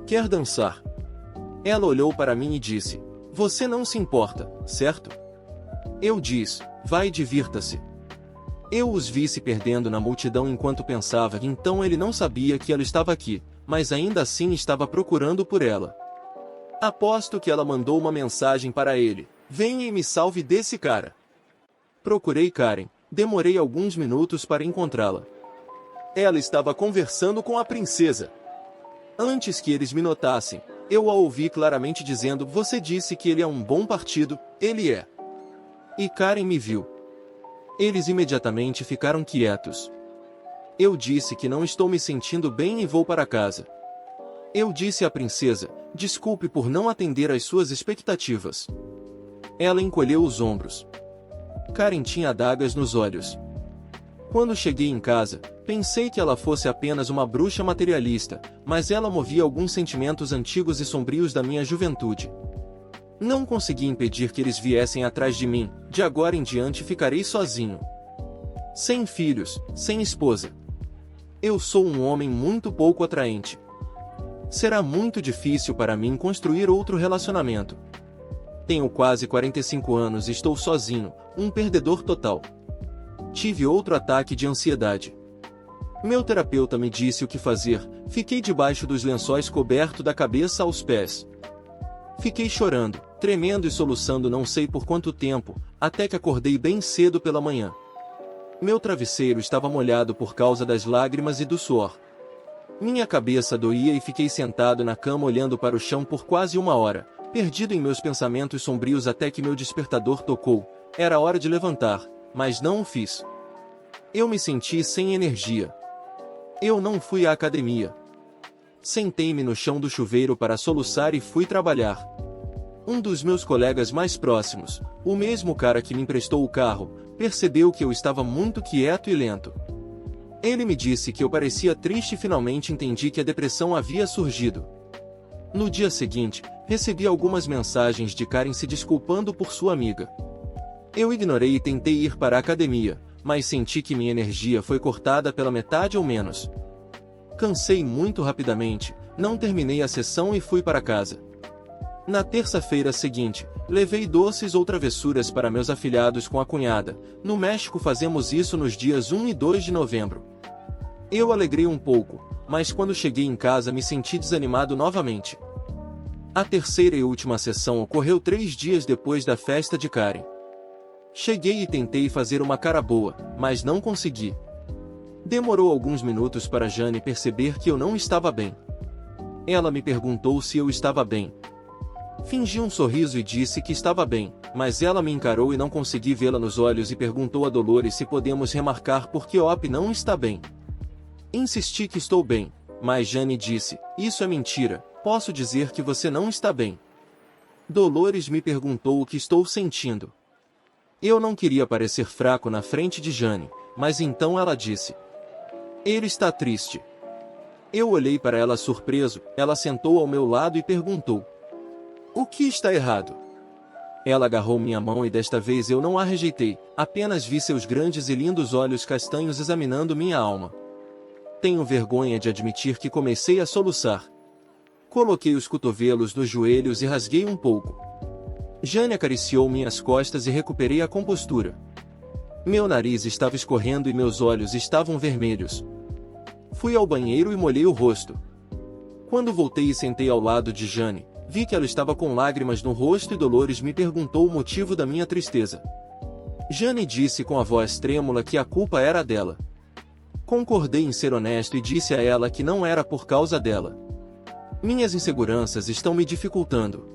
Quer dançar? Ela olhou para mim e disse: você não se importa, certo? Eu disse: vai e divirta-se. Eu os vi se perdendo na multidão enquanto pensava que então ele não sabia que ela estava aqui, mas ainda assim estava procurando por ela. Aposto que ela mandou uma mensagem para ele: venha e me salve desse cara. Procurei Karen, demorei alguns minutos para encontrá-la. Ela estava conversando com a princesa. Antes que eles me notassem, eu a ouvi claramente dizendo: você disse que ele é um bom partido, ele é. E Karen me viu. Eles imediatamente ficaram quietos. Eu disse que não estou me sentindo bem e vou para casa. Eu disse à princesa: desculpe por não atender às suas expectativas. Ela encolheu os ombros. Karen tinha adagas nos olhos. Quando cheguei em casa, pensei que ela fosse apenas uma bruxa materialista, mas ela movia alguns sentimentos antigos e sombrios da minha juventude. Não consegui impedir que eles viessem atrás de mim, de agora em diante ficarei sozinho. Sem filhos, sem esposa. Eu sou um homem muito pouco atraente. Será muito difícil para mim construir outro relacionamento. Tenho quase 45 anos e estou sozinho, um perdedor total. Tive outro ataque de ansiedade. Meu terapeuta me disse o que fazer, fiquei debaixo dos lençóis coberto da cabeça aos pés. Fiquei chorando, tremendo e soluçando não sei por quanto tempo, até que acordei bem cedo pela manhã. Meu travesseiro estava molhado por causa das lágrimas e do suor. Minha cabeça doía e fiquei sentado na cama olhando para o chão por quase uma hora, perdido em meus pensamentos sombrios até que meu despertador tocou. Era hora de levantar, mas não o fiz. Eu me senti sem energia. Eu não fui à academia. Sentei-me no chão do chuveiro para soluçar e fui trabalhar. Um dos meus colegas mais próximos, o mesmo cara que me emprestou o carro, percebeu que eu estava muito quieto e lento. Ele me disse que eu parecia triste e finalmente entendi que a depressão havia surgido. No dia seguinte, recebi algumas mensagens de Karen se desculpando por sua amiga. Eu ignorei e tentei ir para a academia, mas senti que minha energia foi cortada pela metade ou menos. Cansei muito rapidamente, não terminei a sessão e fui para casa. Na terça-feira seguinte, levei doces ou travessuras para meus afilhados com a cunhada. No México fazemos isso nos dias 1 e 2 de novembro. Eu alegrei um pouco, mas quando cheguei em casa me senti desanimado novamente. A terceira e última sessão ocorreu 3 dias depois da festa de Karen. Cheguei e tentei fazer uma cara boa, mas não consegui. Demorou alguns minutos para Jane perceber que eu não estava bem. Ela me perguntou se eu estava bem. Fingi um sorriso e disse que estava bem, mas ela me encarou e não consegui vê-la nos olhos e perguntou a Dolores se podemos remarcar porque Op não está bem. Insisti que estou bem, mas Jane disse, isso é mentira, posso dizer que você não está bem. Dolores me perguntou o que estou sentindo. Eu não queria parecer fraco na frente de Jane, mas então ela disse. Ele está triste. Eu olhei para ela surpreso, ela sentou ao meu lado e perguntou. O que está errado? Ela agarrou minha mão e desta vez eu não a rejeitei, apenas vi seus grandes e lindos olhos castanhos examinando minha alma. Tenho vergonha de admitir que comecei a soluçar. Coloquei os cotovelos nos joelhos e rasguei um pouco. Jane acariciou minhas costas e recuperei a compostura. Meu nariz estava escorrendo e meus olhos estavam vermelhos. Fui ao banheiro e molhei o rosto. Quando voltei e sentei ao lado de Jane, vi que ela estava com lágrimas no rosto e Dolores me perguntou o motivo da minha tristeza. Jane disse com a voz trêmula que a culpa era dela. Concordei em ser honesto e disse a ela que não era por causa dela. Minhas inseguranças estão me dificultando.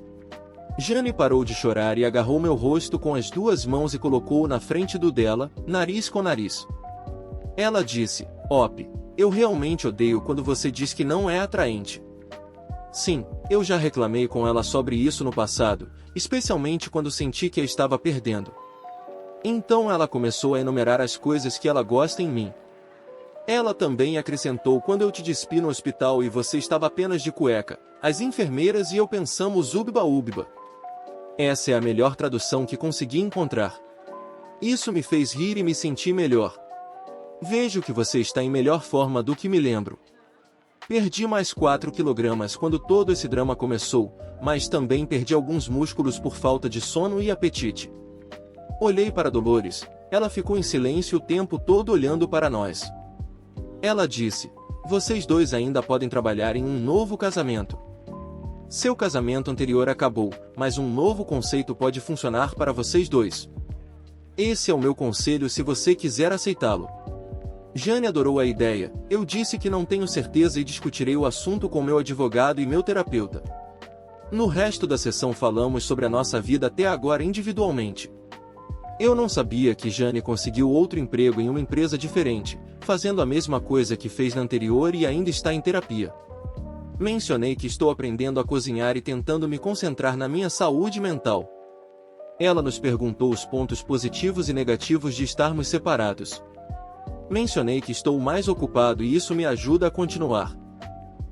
Jane parou de chorar e agarrou meu rosto com as 2 mãos e colocou-o na frente do dela, nariz com nariz. Ela disse, Op, eu realmente odeio quando você diz que não é atraente. Sim, eu já reclamei com ela sobre isso no passado, especialmente quando senti que a estava perdendo. Então ela começou a enumerar as coisas que ela gosta em mim. Ela também acrescentou quando eu te despi no hospital e você estava apenas de cueca, as enfermeiras e eu pensamos ubba-ubba. Essa é a melhor tradução que consegui encontrar. Isso me fez rir e me senti melhor. Vejo que você está em melhor forma do que me lembro. Perdi mais 4 quilogramas quando todo esse drama começou, mas também perdi alguns músculos por falta de sono e apetite. Olhei para Dolores, ela ficou em silêncio o tempo todo olhando para nós. Ela disse, vocês 2 ainda podem trabalhar em um novo casamento. Seu casamento anterior acabou, mas um novo conceito pode funcionar para vocês 2. Esse é o meu conselho se você quiser aceitá-lo. Jane adorou a ideia, eu disse que não tenho certeza e discutirei o assunto com meu advogado e meu terapeuta. No resto da sessão falamos sobre a nossa vida até agora individualmente. Eu não sabia que Jane conseguiu outro emprego em uma empresa diferente, fazendo a mesma coisa que fez na anterior e ainda está em terapia. Mencionei que estou aprendendo a cozinhar e tentando me concentrar na minha saúde mental. Ela nos perguntou os pontos positivos e negativos de estarmos separados. Mencionei que estou mais ocupado e isso me ajuda a continuar.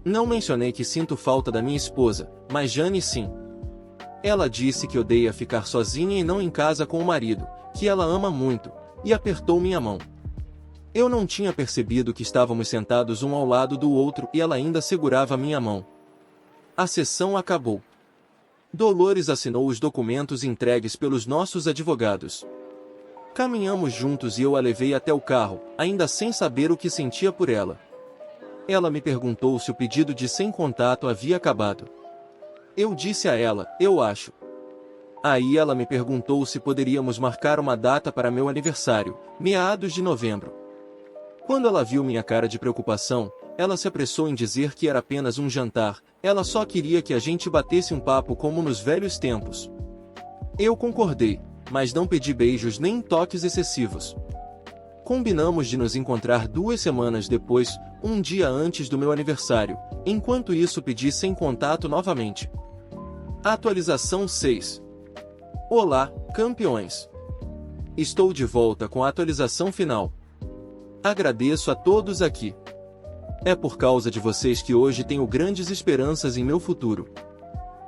Não mencionei que sinto falta da minha esposa, mas Jane sim. Ela disse que odeia ficar sozinha e não em casa com o marido, que ela ama muito, e apertou minha mão. Eu não tinha percebido que estávamos sentados um ao lado do outro e ela ainda segurava minha mão. A sessão acabou. Dolores assinou os documentos entregues pelos nossos advogados. Caminhamos juntos e eu a levei até o carro, ainda sem saber o que sentia por ela. Ela me perguntou se o pedido de sem contato havia acabado. Eu disse a ela, eu acho. Aí ela me perguntou se poderíamos marcar uma data para meu aniversário, meados de novembro. Quando ela viu minha cara de preocupação, ela se apressou em dizer que era apenas um jantar, ela só queria que a gente batesse um papo como nos velhos tempos. Eu concordei, mas não pedi beijos nem toques excessivos. Combinamos de nos encontrar 2 semanas depois, um dia antes do meu aniversário, enquanto isso pedi sem contato novamente. Atualização 6. Olá, campeões! Estou de volta com a atualização final. Agradeço a todos aqui. É por causa de vocês que hoje tenho grandes esperanças em meu futuro.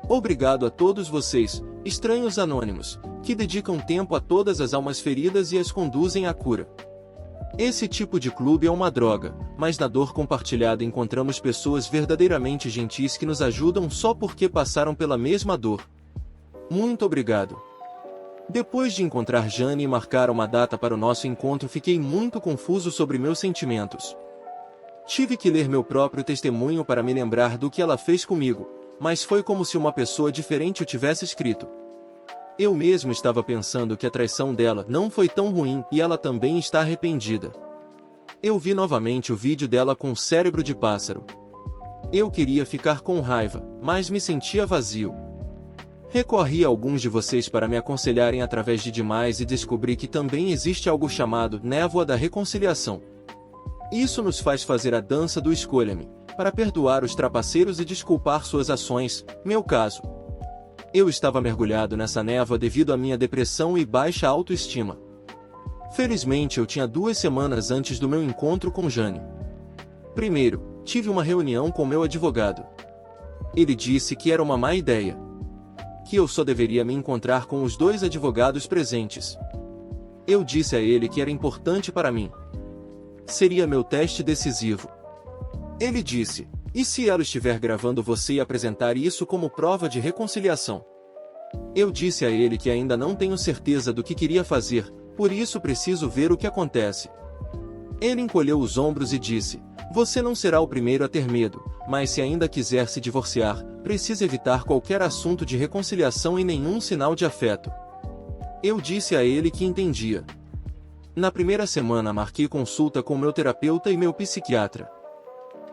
Obrigado a todos vocês, estranhos anônimos, que dedicam tempo a todas as almas feridas e as conduzem à cura. Esse tipo de clube é uma droga, mas na dor compartilhada encontramos pessoas verdadeiramente gentis que nos ajudam só porque passaram pela mesma dor. Muito obrigado. Depois de encontrar Jane e marcar uma data para o nosso encontro, fiquei muito confuso sobre meus sentimentos. Tive que ler meu próprio testemunho para me lembrar do que ela fez comigo, mas foi como se uma pessoa diferente o tivesse escrito. Eu mesmo estava pensando que a traição dela não foi tão ruim e ela também está arrependida. Eu vi novamente o vídeo dela com o cérebro de pássaro. Eu queria ficar com raiva, mas me sentia vazio. Recorri a alguns de vocês para me aconselharem através de demais e descobri que também existe algo chamado névoa da reconciliação. Isso nos faz fazer a dança do escolha-me, para perdoar os trapaceiros e desculpar suas ações, meu caso. Eu estava mergulhado nessa névoa devido à minha depressão e baixa autoestima. Felizmente eu tinha 2 semanas antes do meu encontro com Jane. Primeiro, tive uma reunião com meu advogado. Ele disse que era uma má ideia. Que eu só deveria me encontrar com os 2 advogados presentes. Eu disse a ele que era importante para mim. Seria meu teste decisivo. Ele disse: e se ela estiver gravando você e apresentar isso como prova de reconciliação? Eu disse a ele que ainda não tenho certeza do que queria fazer, por isso preciso ver o que acontece. Ele encolheu os ombros e disse: você não será o primeiro a ter medo, mas se ainda quiser se divorciar, precisa evitar qualquer assunto de reconciliação e nenhum sinal de afeto. Eu disse a ele que entendia. Na primeira semana marquei consulta com meu terapeuta e meu psiquiatra.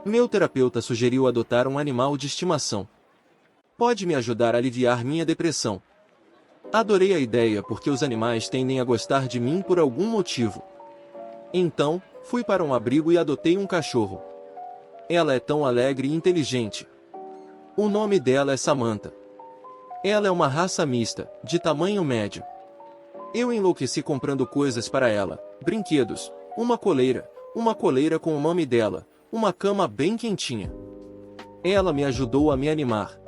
Meu terapeuta sugeriu adotar um animal de estimação. Pode me ajudar a aliviar minha depressão. Adorei a ideia porque os animais tendem a gostar de mim por algum motivo. Então, fui para um abrigo e adotei um cachorro. Ela é tão alegre e inteligente. O nome dela é Samantha. Ela é uma raça mista, de tamanho médio. Eu enlouqueci comprando coisas para ela, brinquedos, uma coleira com o nome dela, uma cama bem quentinha. Ela me ajudou a me animar.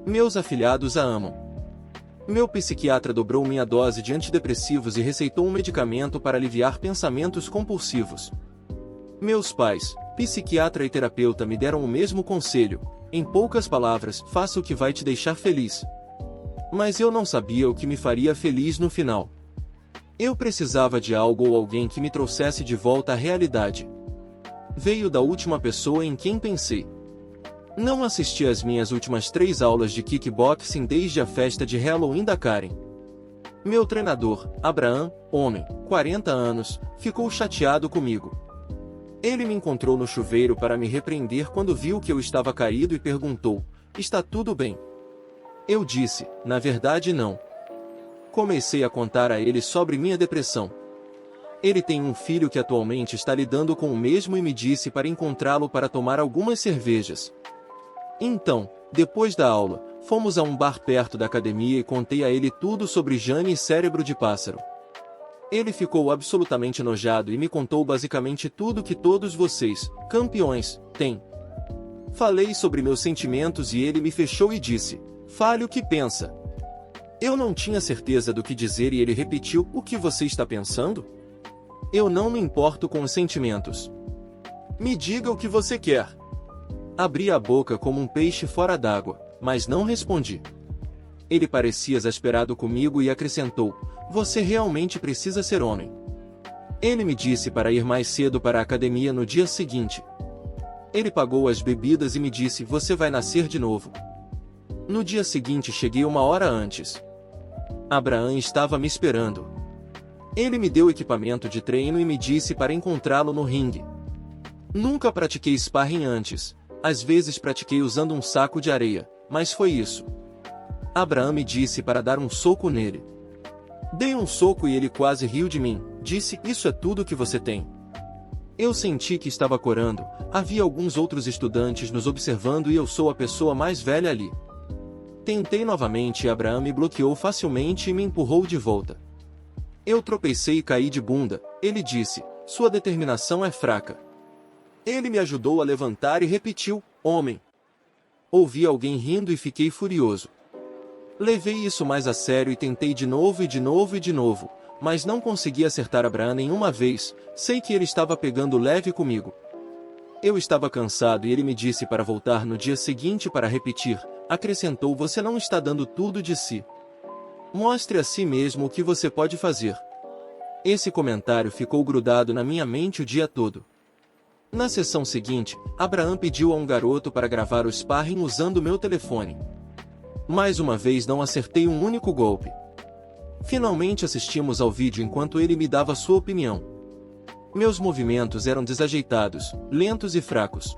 Meus afilhados a amam. Meu psiquiatra dobrou minha dose de antidepressivos e receitou um medicamento para aliviar pensamentos compulsivos. Meus pais, psiquiatra e terapeuta me deram o mesmo conselho: em poucas palavras, faça o que vai te deixar feliz. Mas eu não sabia o que me faria feliz no final. Eu precisava de algo ou alguém que me trouxesse de volta à realidade. Veio da última pessoa em quem pensei. Não assisti às minhas últimas 3 aulas de kickboxing desde a festa de Halloween da Karen. Meu treinador, Abraham, homem, 40 anos, ficou chateado comigo. Ele me encontrou no chuveiro para me repreender quando viu que eu estava caído e perguntou: está tudo bem? Eu disse: na verdade não. Comecei a contar a ele sobre minha depressão. Ele tem um filho que atualmente está lidando com o mesmo e me disse para encontrá-lo para tomar algumas cervejas. Então, depois da aula, fomos a um bar perto da academia e contei a ele tudo sobre Jane e cérebro de pássaro. Ele ficou absolutamente enojado e me contou basicamente tudo que todos vocês, campeões, têm. Falei sobre meus sentimentos e ele me fechou e disse: fale o que pensa. Eu não tinha certeza do que dizer e ele repetiu: o que você está pensando? Eu não me importo com os sentimentos. Me diga o que você quer. Abri a boca como um peixe fora d'água, mas não respondi. Ele parecia exasperado comigo e acrescentou: você realmente precisa ser homem. Ele me disse para ir mais cedo para a academia no dia seguinte. Ele pagou as bebidas e me disse: você vai nascer de novo. No dia seguinte cheguei 1 hora antes. Abraham estava me esperando. Ele me deu equipamento de treino e me disse para encontrá-lo no ringue. Nunca pratiquei sparring antes. Às vezes pratiquei usando um saco de areia, mas foi isso. Abraham me disse para dar um soco nele. Dei um soco e ele quase riu de mim. Disse: isso é tudo que você tem. Eu senti que estava corando. Havia alguns outros estudantes nos observando e eu sou a pessoa mais velha ali. Tentei novamente e Abraham me bloqueou facilmente e me empurrou de volta. Eu tropecei e caí de bunda. Ele disse: sua determinação é fraca. Ele me ajudou a levantar e repetiu: homem. Ouvi alguém rindo e fiquei furioso. Levei isso mais a sério e tentei de novo e de novo e de novo, mas não consegui acertar Abraham nenhuma vez. Sei que ele estava pegando leve comigo. Eu estava cansado e ele me disse para voltar no dia seguinte para repetir. Acrescentou: você não está dando tudo de si. Mostre a si mesmo o que você pode fazer. Esse comentário ficou grudado na minha mente o dia todo. Na sessão seguinte, Abraham pediu a um garoto para gravar o sparring usando meu telefone. Mais uma vez não acertei um único golpe. Finalmente assistimos ao vídeo enquanto ele me dava sua opinião. Meus movimentos eram desajeitados, lentos e fracos.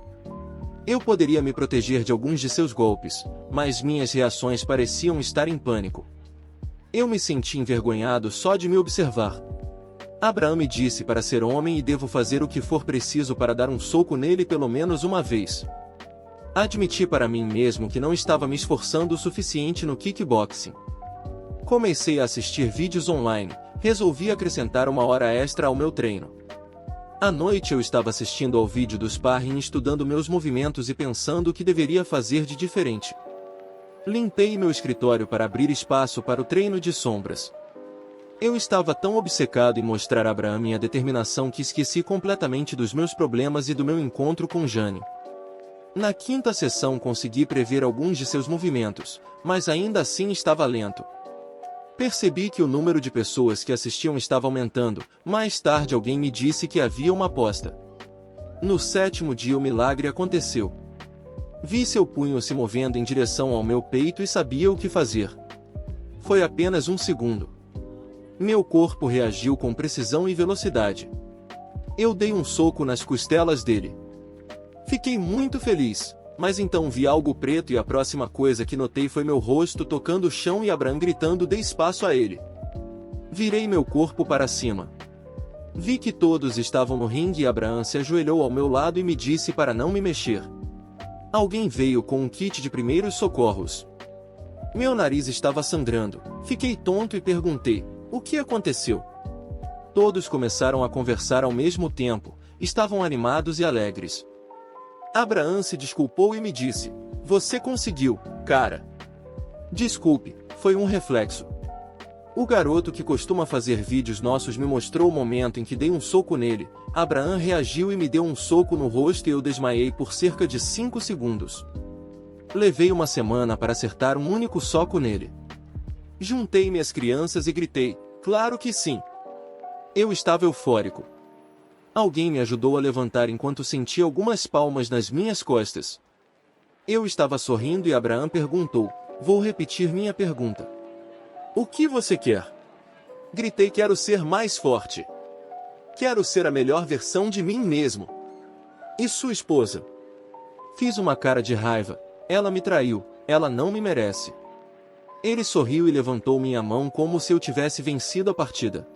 Eu poderia me proteger de alguns de seus golpes, mas minhas reações pareciam estar em pânico. Eu me senti envergonhado só de me observar. Abraham me disse para ser homem e devo fazer o que for preciso para dar um soco nele pelo menos uma vez. Admiti para mim mesmo que não estava me esforçando o suficiente no kickboxing. Comecei a assistir vídeos online, resolvi acrescentar uma hora extra ao meu treino. À noite eu estava assistindo ao vídeo do sparring, estudando meus movimentos e pensando o que deveria fazer de diferente. Limpei meu escritório para abrir espaço para o treino de sombras. Eu estava tão obcecado em mostrar a Abraham minha determinação que esqueci completamente dos meus problemas e do meu encontro com Jane. Na quinta sessão consegui prever alguns de seus movimentos, mas ainda assim estava lento. Percebi que o número de pessoas que assistiam estava aumentando. Mais tarde alguém me disse que havia uma aposta. No sétimo dia o milagre aconteceu. Vi seu punho se movendo em direção ao meu peito e sabia o que fazer. Foi apenas um segundo. Meu corpo reagiu com precisão e velocidade. Eu dei um soco nas costelas dele. Fiquei muito feliz, mas então vi algo preto e a próxima coisa que notei foi meu rosto tocando o chão e Abraham gritando: dê espaço a ele. Virei meu corpo para cima. Vi que todos estavam no ringue e Abraham se ajoelhou ao meu lado e me disse para não me mexer. Alguém veio com um kit de primeiros socorros. Meu nariz estava sangrando. Fiquei tonto e perguntei: o que aconteceu? Todos começaram a conversar ao mesmo tempo, estavam animados e alegres. Abraham se desculpou e me disse: você conseguiu, cara. Desculpe, foi um reflexo. O garoto que costuma fazer vídeos nossos me mostrou o momento em que dei um soco nele. Abraham reagiu e me deu um soco no rosto e eu desmaiei por cerca de 5 segundos. Levei uma semana para acertar um único soco nele. Juntei minhas crianças e gritei: claro que sim! Eu estava eufórico. Alguém me ajudou a levantar enquanto sentia algumas palmas nas minhas costas. Eu estava sorrindo e Abraham perguntou: vou repetir minha pergunta. O que você quer? Gritei: quero ser mais forte. Quero ser a melhor versão de mim mesmo. E sua esposa? Fiz uma cara de raiva. Ela me traiu, ela não me merece. Ele sorriu e levantou minha mão como se eu tivesse vencido a partida.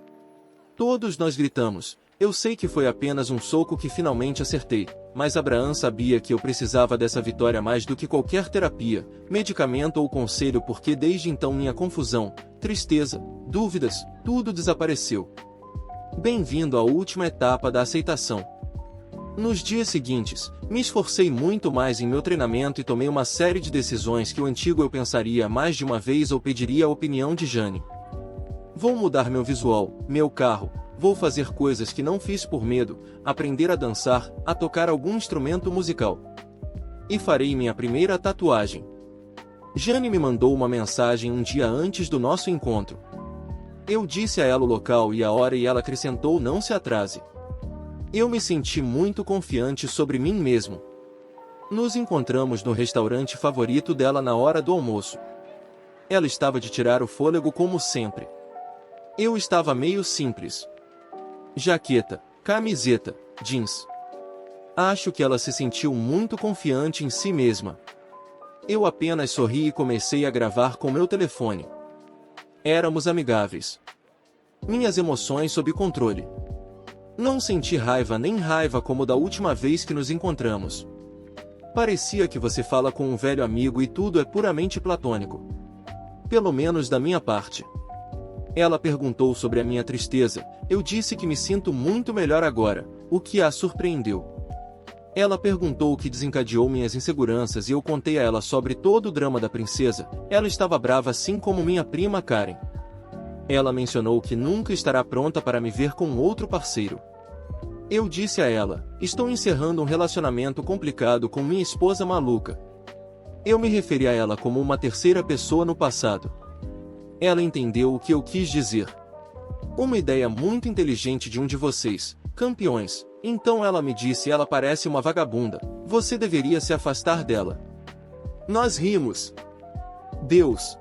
Todos nós gritamos. Eu sei que foi apenas um soco que finalmente acertei, mas Abraham sabia que eu precisava dessa vitória mais do que qualquer terapia, medicamento ou conselho, porque desde então minha confusão, tristeza, dúvidas, tudo desapareceu. Bem-vindo à última etapa da aceitação. Nos dias seguintes, me esforcei muito mais em meu treinamento e tomei uma série de decisões que o antigo eu pensaria mais de uma vez ou pediria a opinião de Jane. Vou mudar meu visual, meu carro, vou fazer coisas que não fiz por medo, aprender a dançar, a tocar algum instrumento musical. E farei minha primeira tatuagem. Jane me mandou uma mensagem um dia antes do nosso encontro. Eu disse a ela o local e a hora e ela acrescentou: não se atrase. Eu me senti muito confiante sobre mim mesmo. Nos encontramos no restaurante favorito dela na hora do almoço. Ela estava de tirar o fôlego como sempre. Eu estava meio simples. Jaqueta, camiseta, jeans. Acho que ela se sentiu muito confiante em si mesma. Eu apenas sorri e comecei a gravar com meu telefone. Éramos amigáveis. Minhas emoções sob controle. Não senti raiva nem raiva como da última vez que nos encontramos. Parecia que você fala com um velho amigo e tudo é puramente platônico. Pelo menos da minha parte. Ela perguntou sobre a minha tristeza. Eu disse que me sinto muito melhor agora, o que a surpreendeu. Ela perguntou o que desencadeou minhas inseguranças e eu contei a ela sobre todo o drama da princesa. Ela estava brava assim como minha prima Karen. Ela mencionou que nunca estará pronta para me ver com outro parceiro. Eu disse a ela: estou encerrando um relacionamento complicado com minha esposa maluca. Eu me referi a ela como uma terceira pessoa no passado. Ela entendeu o que eu quis dizer. Uma ideia muito inteligente de um de vocês, campeões. Então ela me disse: ela parece uma vagabunda. Você deveria se afastar dela. Nós rimos. Deus!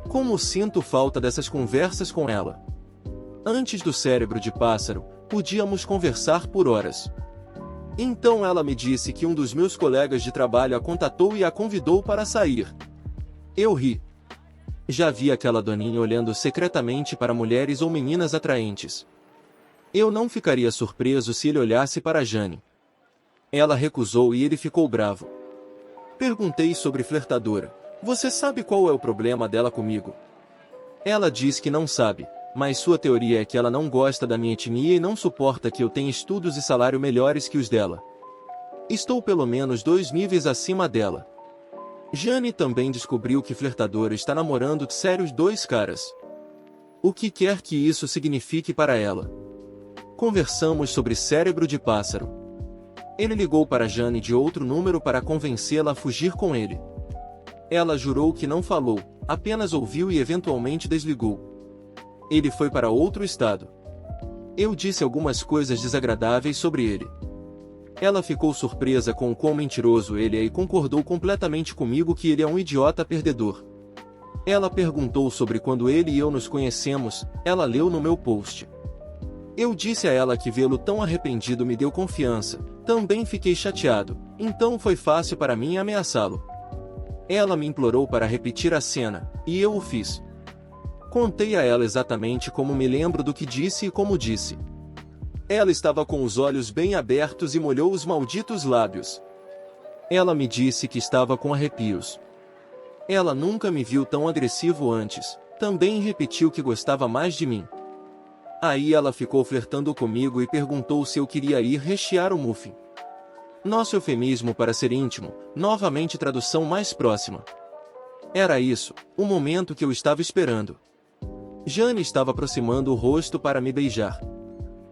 Como sinto falta dessas conversas com ela. Antes do cérebro de pássaro, podíamos conversar por horas. Então ela me disse que um dos meus colegas de trabalho a contatou e a convidou para sair. Eu ri. Já vi aquela doninha olhando secretamente para mulheres ou meninas atraentes. Eu não ficaria surpreso se ele olhasse para Jane. Ela recusou e ele ficou bravo. Perguntei sobre flertadora. Você sabe qual é o problema dela comigo? Ela diz que não sabe, mas sua teoria é que ela não gosta da minha etnia e não suporta que eu tenha estudos e salário melhores que os dela. Estou pelo menos 2 níveis acima dela. Jane também descobriu que flertadora está namorando sérios 2 caras. O que quer que isso signifique para ela. Conversamos sobre cérebro de pássaro. Ele ligou para Jane de outro número para convencê-la a fugir com ele. Ela jurou que não falou, apenas ouviu e eventualmente desligou. Ele foi para outro estado. Eu disse algumas coisas desagradáveis sobre ele. Ela ficou surpresa com o quão mentiroso ele é e concordou completamente comigo que ele é um idiota perdedor. Ela perguntou sobre quando ele e eu nos conhecemos, ela leu no meu post. Eu disse a ela que vê-lo tão arrependido me deu confiança, também fiquei chateado, então foi fácil para mim ameaçá-lo. Ela me implorou para repetir a cena, e eu o fiz. Contei a ela exatamente como me lembro do que disse e como disse. Ela estava com os olhos bem abertos e molhou os malditos lábios. Ela me disse que estava com arrepios. Ela nunca me viu tão agressivo antes, também repetiu que gostava mais de mim. Aí ela ficou flertando comigo e perguntou se eu queria ir rechear o muffin. Nosso eufemismo para ser íntimo, novamente tradução mais próxima. Era isso, o momento que eu estava esperando. Jane estava aproximando o rosto para me beijar.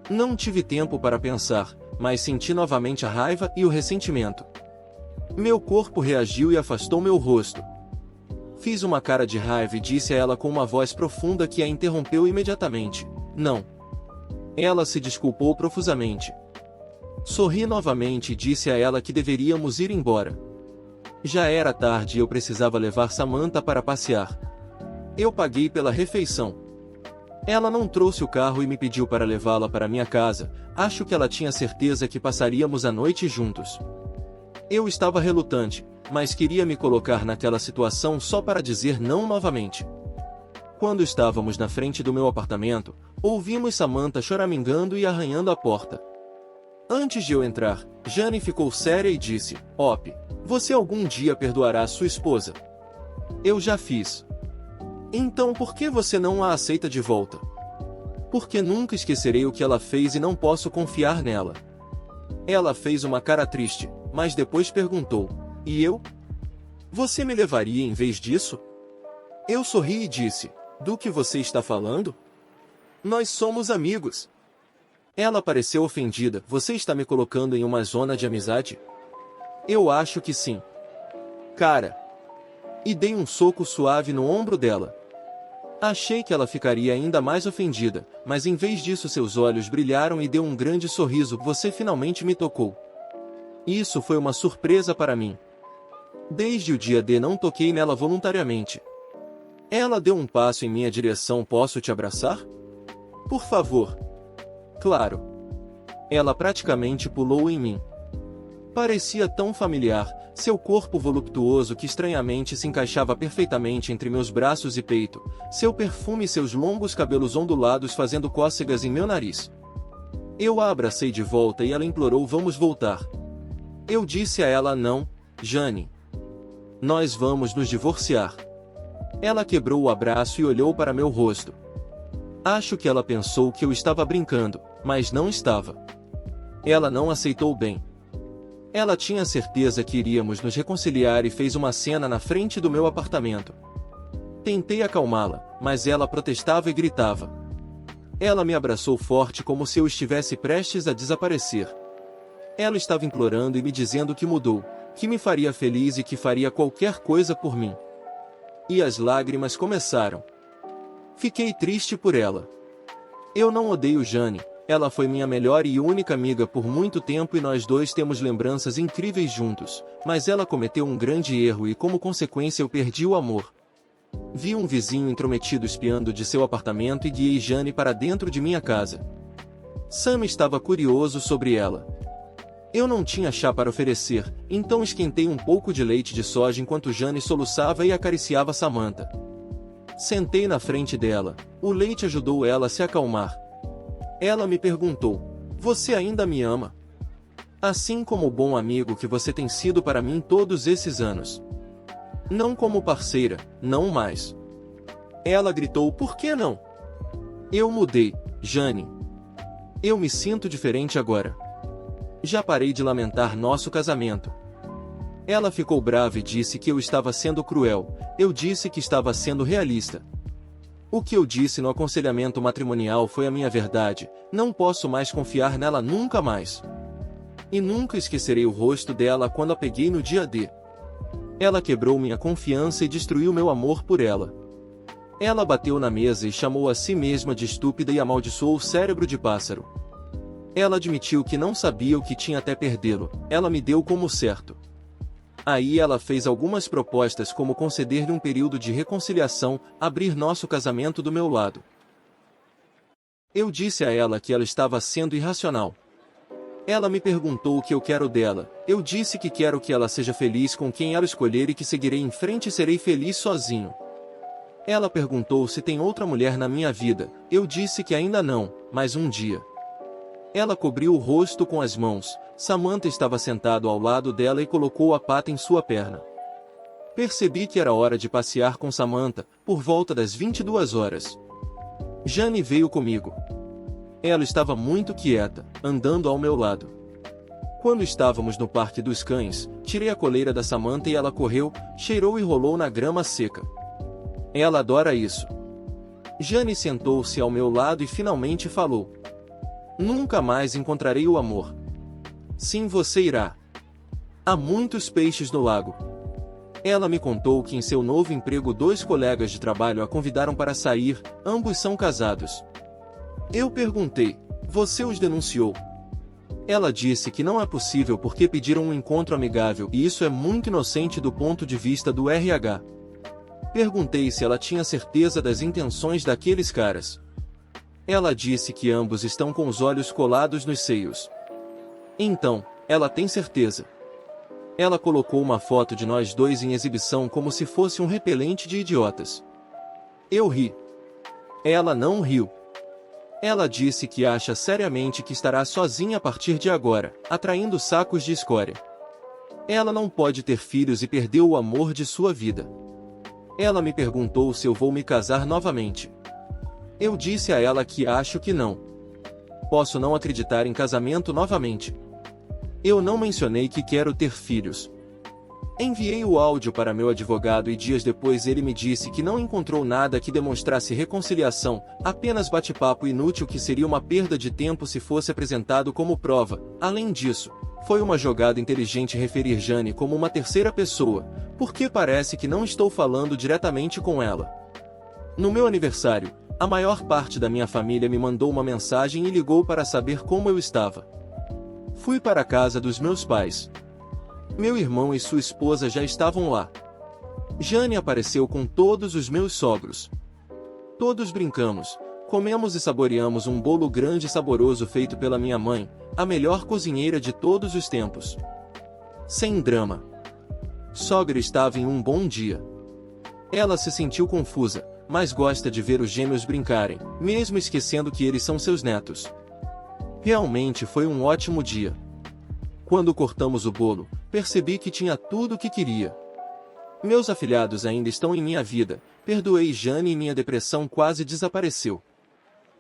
Não tive tempo para pensar, mas senti novamente a raiva e o ressentimento. Meu corpo reagiu e afastou meu rosto. Fiz uma cara de raiva e disse a ela com uma voz profunda que a interrompeu imediatamente. Não. Ela se desculpou profusamente. Sorri novamente e disse a ela que deveríamos ir embora. Já era tarde e eu precisava levar Samantha para passear. Eu paguei pela refeição. Ela não trouxe o carro e me pediu para levá-la para minha casa, acho que ela tinha certeza que passaríamos a noite juntos. Eu estava relutante, mas queria me colocar naquela situação só para dizer não novamente. Quando estávamos na frente do meu apartamento, ouvimos Samantha choramingando e arranhando a porta. Antes de eu entrar, Jane ficou séria e disse: Op, você algum dia perdoará sua esposa? Eu já fiz. Então por que você não a aceita de volta? Porque nunca esquecerei o que ela fez e não posso confiar nela. Ela fez uma cara triste, mas depois perguntou: e eu? Você me levaria em vez disso? Eu sorri e disse: do que você está falando? Nós somos amigos. Ela pareceu ofendida. Você está me colocando em uma zona de amizade? Eu acho que sim. Cara. E dei um soco suave no ombro dela. Achei que ela ficaria ainda mais ofendida, mas em vez disso seus olhos brilharam e deu um grande sorriso. Você finalmente me tocou. Isso foi uma surpresa para mim. Desde o dia D não toquei nela voluntariamente. Ela deu um passo em minha direção. Posso te abraçar? Por favor. Claro. Ela praticamente pulou em mim. Parecia tão familiar, seu corpo voluptuoso que estranhamente se encaixava perfeitamente entre meus braços e peito, seu perfume e seus longos cabelos ondulados fazendo cócegas em meu nariz. Eu a abracei de volta e ela implorou: vamos voltar. Eu disse a ela: não, Jane. Nós vamos nos divorciar. Ela quebrou o abraço e olhou para meu rosto. Acho que ela pensou que eu estava brincando, mas não estava. Ela não aceitou bem. Ela tinha certeza que iríamos nos reconciliar e fez uma cena na frente do meu apartamento. Tentei acalmá-la, mas ela protestava e gritava. Ela me abraçou forte como se eu estivesse prestes a desaparecer. Ela estava implorando e me dizendo que mudou, que me faria feliz e que faria qualquer coisa por mim. E as lágrimas começaram. Fiquei triste por ela. Eu não odeio Jane, ela foi minha melhor e única amiga por muito tempo e nós dois temos lembranças incríveis juntos, mas ela cometeu um grande erro e como consequência eu perdi o amor. Vi um vizinho intrometido espiando de seu apartamento e guiei Jane para dentro de minha casa. Sam estava curioso sobre ela. Eu não tinha chá para oferecer, então esquentei um pouco de leite de soja enquanto Jane soluçava e acariciava Samantha. Sentei na frente dela. O leite ajudou ela a se acalmar. Ela me perguntou: "Você ainda me ama? Assim como o bom amigo que você tem sido para mim todos esses anos." "Não como parceira, não mais." Ela gritou: "Por que não?" "Eu mudei, Jane. Eu me sinto diferente agora. Já parei de lamentar nosso casamento." Ela ficou brava e disse que eu estava sendo cruel. Eu disse que estava sendo realista. O que eu disse no aconselhamento matrimonial foi a minha verdade. Não posso mais confiar nela nunca mais. E nunca esquecerei o rosto dela quando a peguei no dia D. Ela quebrou minha confiança e destruiu meu amor por ela. Ela bateu na mesa e chamou a si mesma de estúpida e amaldiçoou o cérebro de pássaro. Ela admitiu que não sabia o que tinha até perdê-lo. Ela me deu como certo. Aí ela fez algumas propostas como conceder-lhe um período de reconciliação, abrir nosso casamento do meu lado. Eu disse a ela que ela estava sendo irracional. Ela me perguntou o que eu quero dela. Eu disse que quero que ela seja feliz com quem ela escolher e que seguirei em frente e serei feliz sozinho. Ela perguntou se tem outra mulher na minha vida. Eu disse que ainda não, mas um dia. Ela cobriu o rosto com as mãos. Samantha estava sentado ao lado dela e colocou a pata em sua perna. Percebi que era hora de passear com Samantha, por volta das 22 horas. Jane veio comigo. Ela estava muito quieta, andando ao meu lado. Quando estávamos no Parque dos Cães, tirei a coleira da Samantha e ela correu, cheirou e rolou na grama seca. Ela adora isso. Jane sentou-se ao meu lado e finalmente falou: "Nunca mais encontrarei o amor." "Sim, você irá. Há muitos peixes no lago." Ela me contou que em seu novo emprego 2 colegas de trabalho a convidaram para sair, ambos são casados. Eu perguntei: "Você os denunciou?" Ela disse que não é possível porque pediram um encontro amigável e isso é muito inocente do ponto de vista do RH. Perguntei se ela tinha certeza das intenções daqueles caras. Ela disse que ambos estão com os olhos colados nos seios. Então, ela tem certeza. Ela colocou uma foto de nós dois em exibição como se fosse um repelente de idiotas. Eu ri. Ela não riu. Ela disse que acha seriamente que estará sozinha a partir de agora, atraindo sacos de escória. Ela não pode ter filhos e perdeu o amor de sua vida. Ela me perguntou se eu vou me casar novamente. Eu disse a ela que acho que não. Posso não acreditar em casamento novamente. Eu não mencionei que quero ter filhos. Enviei o áudio para meu advogado e dias depois ele me disse que não encontrou nada que demonstrasse reconciliação, apenas bate-papo inútil que seria uma perda de tempo se fosse apresentado como prova. Além disso, foi uma jogada inteligente referir Jane como uma terceira pessoa, porque parece que não estou falando diretamente com ela. No meu aniversário, a maior parte da minha família me mandou uma mensagem e ligou para saber como eu estava. Fui para a casa dos meus pais. Meu irmão e sua esposa já estavam lá. Jane apareceu com todos os meus sogros. Todos brincamos, comemos e saboreamos um bolo grande e saboroso feito pela minha mãe, a melhor cozinheira de todos os tempos. Sem drama. Sogra estava em um bom dia. Ela se sentiu confusa, mas gosta de ver os gêmeos brincarem, mesmo esquecendo que eles são seus netos. Realmente foi um ótimo dia. Quando cortamos o bolo, percebi que tinha tudo o que queria. Meus afilhados ainda estão em minha vida, perdoei Jane e minha depressão quase desapareceu.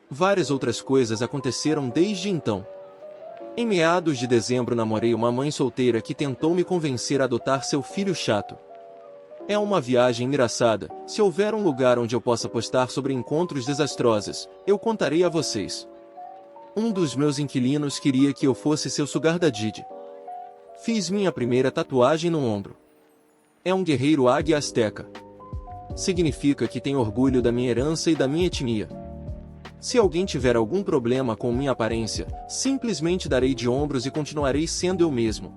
Várias outras coisas aconteceram desde então. Em meados de dezembro namorei uma mãe solteira que tentou me convencer a adotar seu filho chato. É uma viagem engraçada. Se houver um lugar onde eu possa postar sobre encontros desastrosos, eu contarei a vocês. Um dos meus inquilinos queria que eu fosse seu sugar daddy. Fiz minha primeira tatuagem no ombro. É um guerreiro águia asteca. Significa que tem orgulho da minha herança e da minha etnia. Se alguém tiver algum problema com minha aparência, simplesmente darei de ombros e continuarei sendo eu mesmo.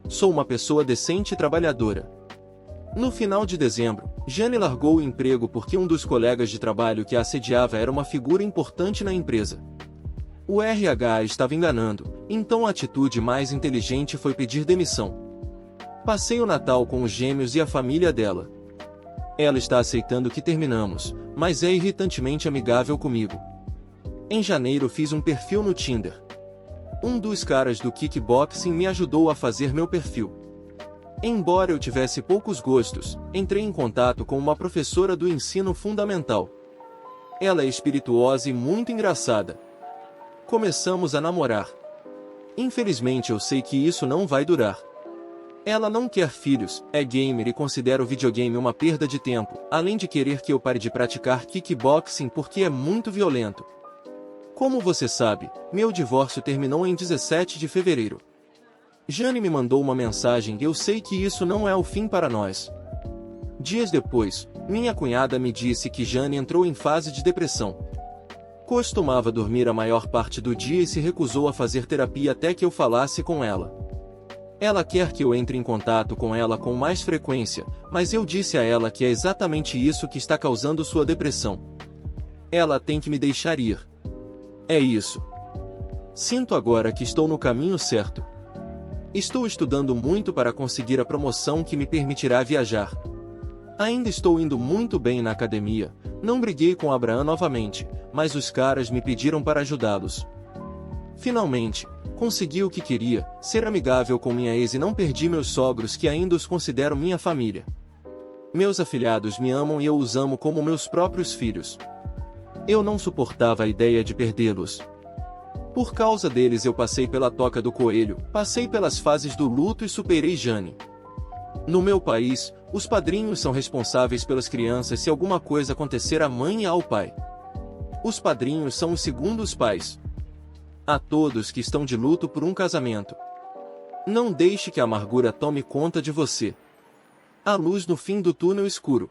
Sou uma pessoa decente e trabalhadora. No final de dezembro, Jane largou o emprego porque um dos colegas de trabalho que a assediava era uma figura importante na empresa. O RH a estava enganando, então a atitude mais inteligente foi pedir demissão. Passei o Natal com os gêmeos e a família dela. Ela está aceitando que terminamos, mas é irritantemente amigável comigo. Em janeiro fiz um perfil no Tinder. Um dos caras do kickboxing me ajudou a fazer meu perfil. Embora eu tivesse poucos gostos, entrei em contato com uma professora do ensino fundamental. Ela é espirituosa e muito engraçada. Começamos a namorar. Infelizmente eu sei que isso não vai durar. Ela não quer filhos, é gamer e considera o videogame uma perda de tempo, além de querer que eu pare de praticar kickboxing porque é muito violento. Como você sabe, meu divórcio terminou em 17 de fevereiro. Jane me mandou uma mensagem e eu sei que isso não é o fim para nós. Dias depois, minha cunhada me disse que Jane entrou em fase de depressão. Costumava dormir a maior parte do dia e se recusou a fazer terapia até que eu falasse com ela. Ela quer que eu entre em contato com ela com mais frequência, mas eu disse a ela que é exatamente isso que está causando sua depressão. Ela tem que me deixar ir. É isso. Sinto agora que estou no caminho certo. Estou estudando muito para conseguir a promoção que me permitirá viajar. Ainda estou indo muito bem na academia, não briguei com Abraham novamente, mas os caras me pediram para ajudá-los. Finalmente, consegui o que queria, ser amigável com minha ex e não perdi meus sogros que ainda os considero minha família. Meus afilhados me amam e eu os amo como meus próprios filhos. Eu não suportava a ideia de perdê-los. Por causa deles eu passei pela toca do coelho, passei pelas fases do luto e superei Jane. No meu país, os padrinhos são responsáveis pelas crianças se alguma coisa acontecer à mãe e ao pai. Os padrinhos são os segundos pais. A todos que estão de luto por um casamento. Não deixe que a amargura tome conta de você. Há luz no fim do túnel escuro.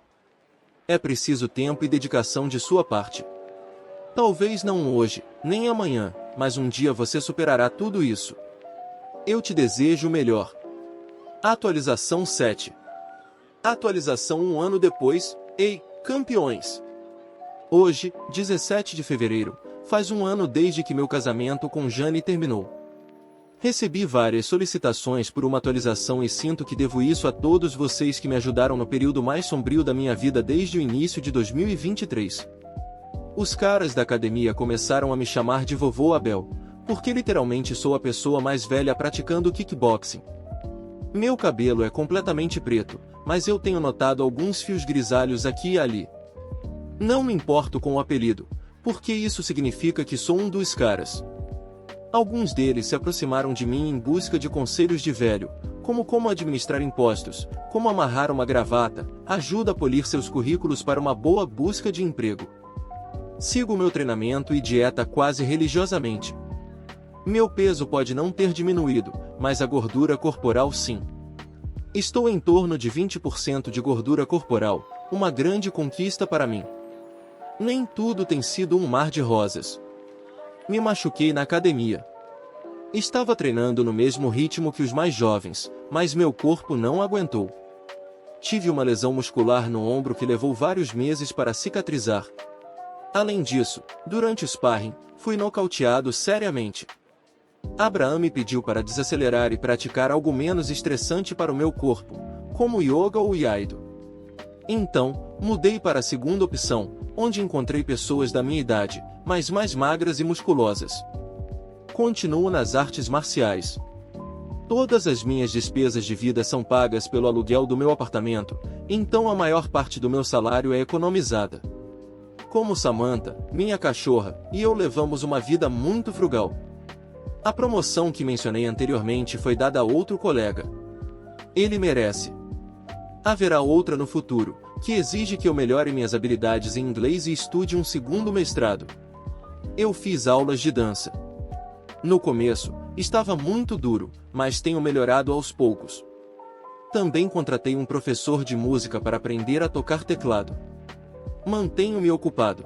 É preciso tempo e dedicação de sua parte. Talvez não hoje, nem amanhã, mas um dia você superará tudo isso. Eu te desejo o melhor. Atualização 7. Atualização um ano depois. Ei, campeões! Hoje, 17 de fevereiro, faz um ano desde que meu casamento com Jane terminou. Recebi várias solicitações por uma atualização e sinto que devo isso a todos vocês que me ajudaram no período mais sombrio da minha vida desde o início de 2023. Os caras da academia começaram a me chamar de Vovô Abel, porque literalmente sou a pessoa mais velha praticando kickboxing. Meu cabelo é completamente preto, mas eu tenho notado alguns fios grisalhos aqui e ali. Não me importo com o apelido, porque isso significa que sou um dos caras. Alguns deles se aproximaram de mim em busca de conselhos de velho, como administrar impostos, como amarrar uma gravata, ajuda a polir seus currículos para uma boa busca de emprego. Sigo meu treinamento e dieta quase religiosamente. Meu peso pode não ter diminuído, mas a gordura corporal sim. Estou em torno de 20% de gordura corporal, uma grande conquista para mim. Nem tudo tem sido um mar de rosas. Me machuquei na academia. Estava treinando no mesmo ritmo que os mais jovens, mas meu corpo não aguentou. Tive uma lesão muscular no ombro que levou vários meses para cicatrizar. Além disso, durante o sparring, fui nocauteado seriamente. Abraham me pediu para desacelerar e praticar algo menos estressante para o meu corpo, como yoga ou iaido. Então, mudei para a segunda opção, onde encontrei pessoas da minha idade, mas mais magras e musculosas. Continuo nas artes marciais. Todas as minhas despesas de vida são pagas pelo aluguel do meu apartamento, então a maior parte do meu salário é economizada. Como Samantha, minha cachorra, e eu levamos uma vida muito frugal. A promoção que mencionei anteriormente foi dada a outro colega. Ele merece. Haverá outra no futuro, que exige que eu melhore minhas habilidades em inglês e estude um segundo mestrado. Eu fiz aulas de dança. No começo, estava muito duro, mas tenho melhorado aos poucos. Também contratei um professor de música para aprender a tocar teclado. Mantenho-me ocupado.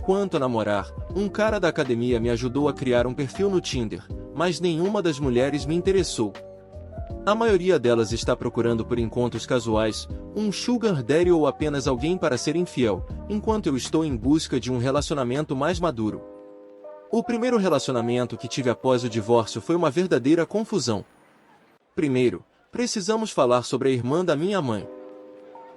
Quanto a namorar, um cara da academia me ajudou a criar um perfil no Tinder, mas nenhuma das mulheres me interessou. A maioria delas está procurando por encontros casuais, um sugar daddy ou apenas alguém para ser infiel, enquanto eu estou em busca de um relacionamento mais maduro. O primeiro relacionamento que tive após o divórcio foi uma verdadeira confusão. Primeiro, precisamos falar sobre a irmã da minha mãe.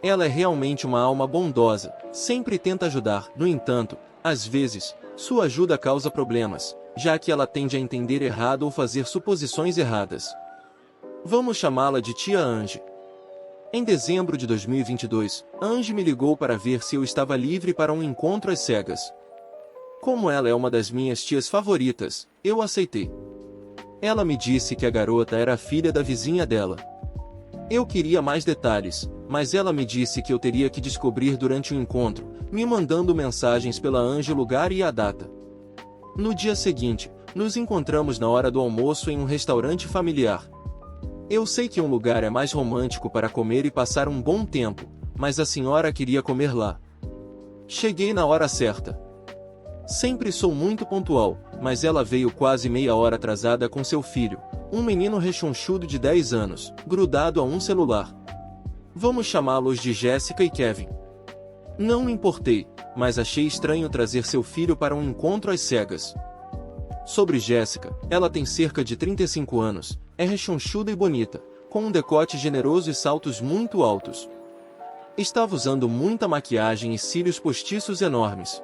Ela é realmente uma alma bondosa, sempre tenta ajudar, no entanto, às vezes, sua ajuda causa problemas, já que ela tende a entender errado ou fazer suposições erradas. Vamos chamá-la de tia Ange. Em dezembro de 2022, Ange me ligou para ver se eu estava livre para um encontro às cegas. Como ela é uma das minhas tias favoritas, eu aceitei. Ela me disse que a garota era a filha da vizinha dela. Eu queria mais detalhes, mas ela me disse que eu teria que descobrir durante o encontro, me mandando mensagens pela Ange o lugar e a data. No dia seguinte, nos encontramos na hora do almoço em um restaurante familiar. Eu sei que um lugar é mais romântico para comer e passar um bom tempo, mas a senhora queria comer lá. Cheguei na hora certa. Sempre sou muito pontual, mas ela veio quase meia hora atrasada com seu filho, um menino rechonchudo de 10 anos, grudado a um celular. Vamos chamá-los de Jéssica e Kevin. Não me importei, mas achei estranho trazer seu filho para um encontro às cegas. Sobre Jéssica, ela tem cerca de 35 anos, é rechonchuda e bonita, com um decote generoso e saltos muito altos. Estava usando muita maquiagem e cílios postiços enormes.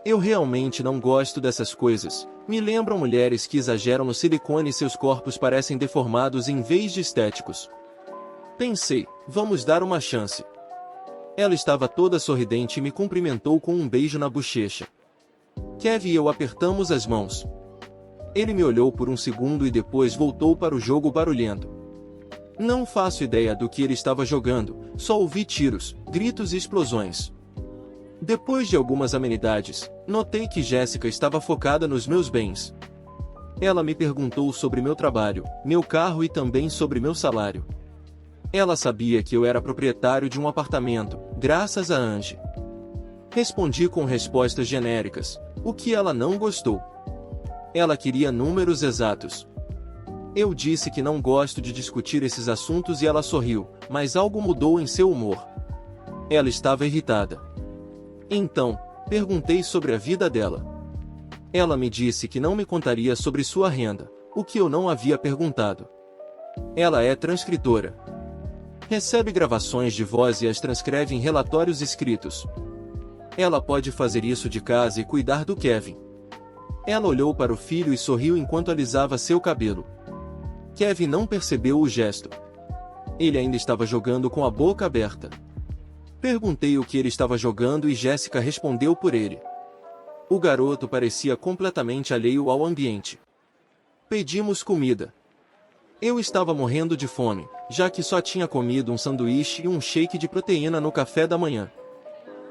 Eu realmente não gosto dessas coisas, me lembram mulheres que exageram no silicone e seus corpos parecem deformados em vez de estéticos. Pensei, vamos dar uma chance. Ela estava toda sorridente e me cumprimentou com um beijo na bochecha. Kevin e eu apertamos as mãos. Ele me olhou por um segundo e depois voltou para o jogo barulhento. Não faço ideia do que ele estava jogando, só ouvi tiros, gritos e explosões. Depois de algumas amenidades, notei que Jéssica estava focada nos meus bens. Ela me perguntou sobre meu trabalho, meu carro e também sobre meu salário. Ela sabia que eu era proprietário de um apartamento, graças a Ange. Respondi com respostas genéricas, o que ela não gostou. Ela queria números exatos. Eu disse que não gosto de discutir esses assuntos e ela sorriu, mas algo mudou em seu humor. Ela estava irritada. Então, perguntei sobre a vida dela. Ela me disse que não me contaria sobre sua renda, o que eu não havia perguntado. Ela é transcritora. Recebe gravações de voz e as transcreve em relatórios escritos. Ela pode fazer isso de casa e cuidar do Kevin. Ela olhou para o filho e sorriu enquanto alisava seu cabelo. Kevin não percebeu o gesto. Ele ainda estava jogando com a boca aberta. Perguntei o que ele estava jogando e Jéssica respondeu por ele. O garoto parecia completamente alheio ao ambiente. Pedimos comida. Eu estava morrendo de fome, já que só tinha comido um sanduíche e um shake de proteína no café da manhã.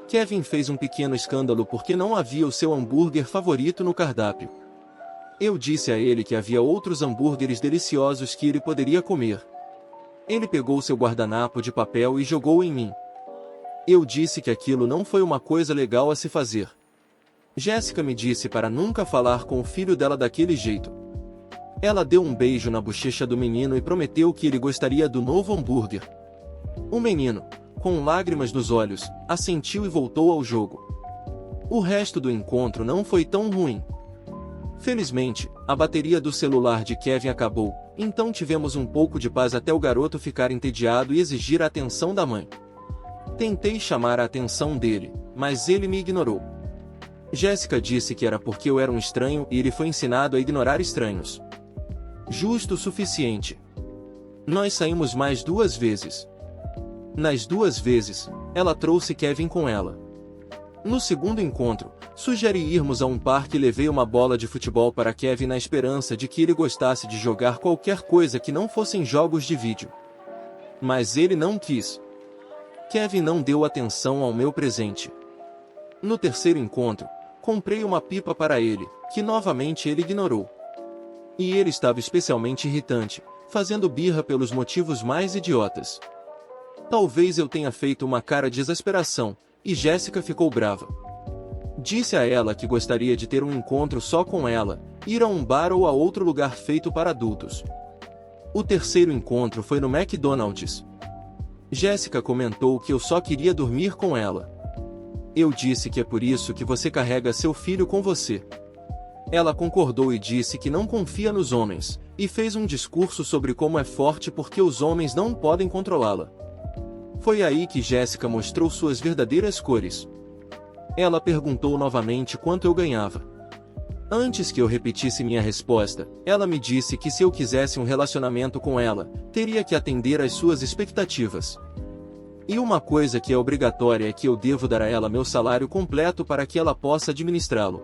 Kevin fez um pequeno escândalo porque não havia o seu hambúrguer favorito no cardápio. Eu disse a ele que havia outros hambúrgueres deliciosos que ele poderia comer. Ele pegou seu guardanapo de papel e jogou em mim. Eu disse que aquilo não foi uma coisa legal a se fazer. Jéssica me disse para nunca falar com o filho dela daquele jeito. Ela deu um beijo na bochecha do menino e prometeu que ele gostaria do novo hambúrguer. O menino, com lágrimas nos olhos, assentiu e voltou ao jogo. O resto do encontro não foi tão ruim. Felizmente, a bateria do celular de Kevin acabou, então tivemos um pouco de paz até o garoto ficar entediado e exigir a atenção da mãe. Tentei chamar a atenção dele, mas ele me ignorou. Jéssica disse que era porque eu era um estranho e ele foi ensinado a ignorar estranhos. Justo o suficiente. Nós saímos mais 2 vezes. Nas 2 vezes, ela trouxe Kevin com ela. No segundo encontro, sugeri irmos a um parque e levei uma bola de futebol para Kevin na esperança de que ele gostasse de jogar qualquer coisa que não fossem jogos de vídeo. Mas ele não quis. Kevin não deu atenção ao meu presente. No terceiro encontro, comprei uma pipa para ele, que novamente ele ignorou. E ele estava especialmente irritante, fazendo birra pelos motivos mais idiotas. Talvez eu tenha feito uma cara de exasperação, e Jéssica ficou brava. Disse a ela que gostaria de ter um encontro só com ela, ir a um bar ou a outro lugar feito para adultos. O terceiro encontro foi no McDonald's. Jéssica comentou que eu só queria dormir com ela. Eu disse que é por isso que você carrega seu filho com você. Ela concordou e disse que não confia nos homens, e fez um discurso sobre como é forte porque os homens não podem controlá-la. Foi aí que Jéssica mostrou suas verdadeiras cores. Ela perguntou novamente quanto eu ganhava. Antes que eu repetisse minha resposta, ela me disse que se eu quisesse um relacionamento com ela, teria que atender às suas expectativas. E uma coisa que é obrigatória é que eu devo dar a ela meu salário completo para que ela possa administrá-lo.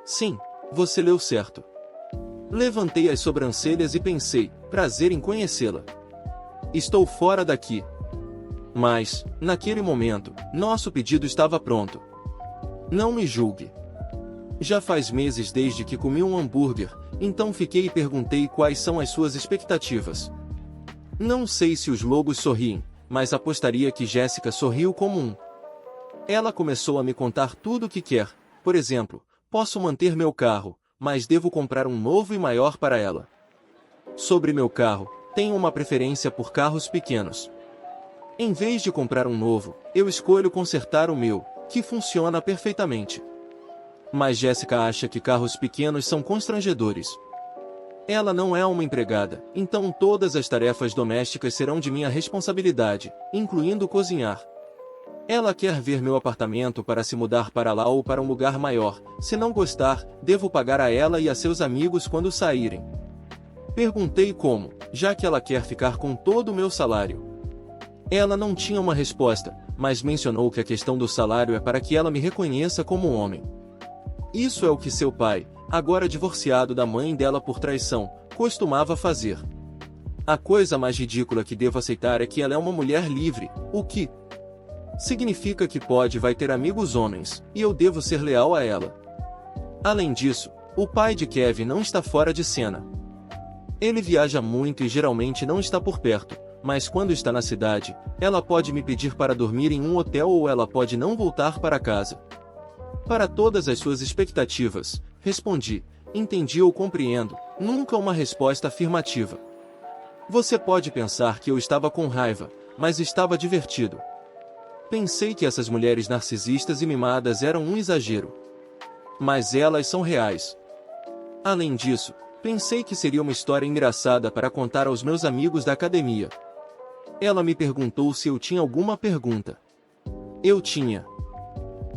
Sim, você leu certo. Levantei as sobrancelhas e pensei, prazer em conhecê-la. Estou fora daqui. Mas, naquele momento, nosso pedido estava pronto. Não me julgue. Já faz meses desde que comi um hambúrguer, então fiquei e perguntei quais são as suas expectativas. Não sei se os lobos sorriem, mas apostaria que Jéssica sorriu como um. Ela começou a me contar tudo o que quer. Por exemplo, posso manter meu carro, mas devo comprar um novo e maior para ela. Sobre meu carro, tenho uma preferência por carros pequenos. Em vez de comprar um novo, eu escolho consertar o meu, que funciona perfeitamente. Mas Jéssica acha que carros pequenos são constrangedores. Ela não é uma empregada, então todas as tarefas domésticas serão de minha responsabilidade, incluindo cozinhar. Ela quer ver meu apartamento para se mudar para lá ou para um lugar maior. Se não gostar, devo pagar a ela e a seus amigos quando saírem. Perguntei como, já que ela quer ficar com todo o meu salário. Ela não tinha uma resposta, mas mencionou que a questão do salário é para que ela me reconheça como um homem. Isso é o que seu pai, agora divorciado da mãe dela por traição, costumava fazer. A coisa mais ridícula que devo aceitar é que ela é uma mulher livre, o que significa que vai ter amigos homens, e eu devo ser leal a ela. Além disso, o pai de Kevin não está fora de cena. Ele viaja muito e geralmente não está por perto, mas quando está na cidade, ela pode me pedir para dormir em um hotel ou ela pode não voltar para casa. Para todas as suas expectativas, respondi, entendi ou compreendo, nunca uma resposta afirmativa. Você pode pensar que eu estava com raiva, mas estava divertido. Pensei que essas mulheres narcisistas e mimadas eram um exagero. Mas elas são reais. Além disso, pensei que seria uma história engraçada para contar aos meus amigos da academia. Ela me perguntou se eu tinha alguma pergunta. Eu tinha.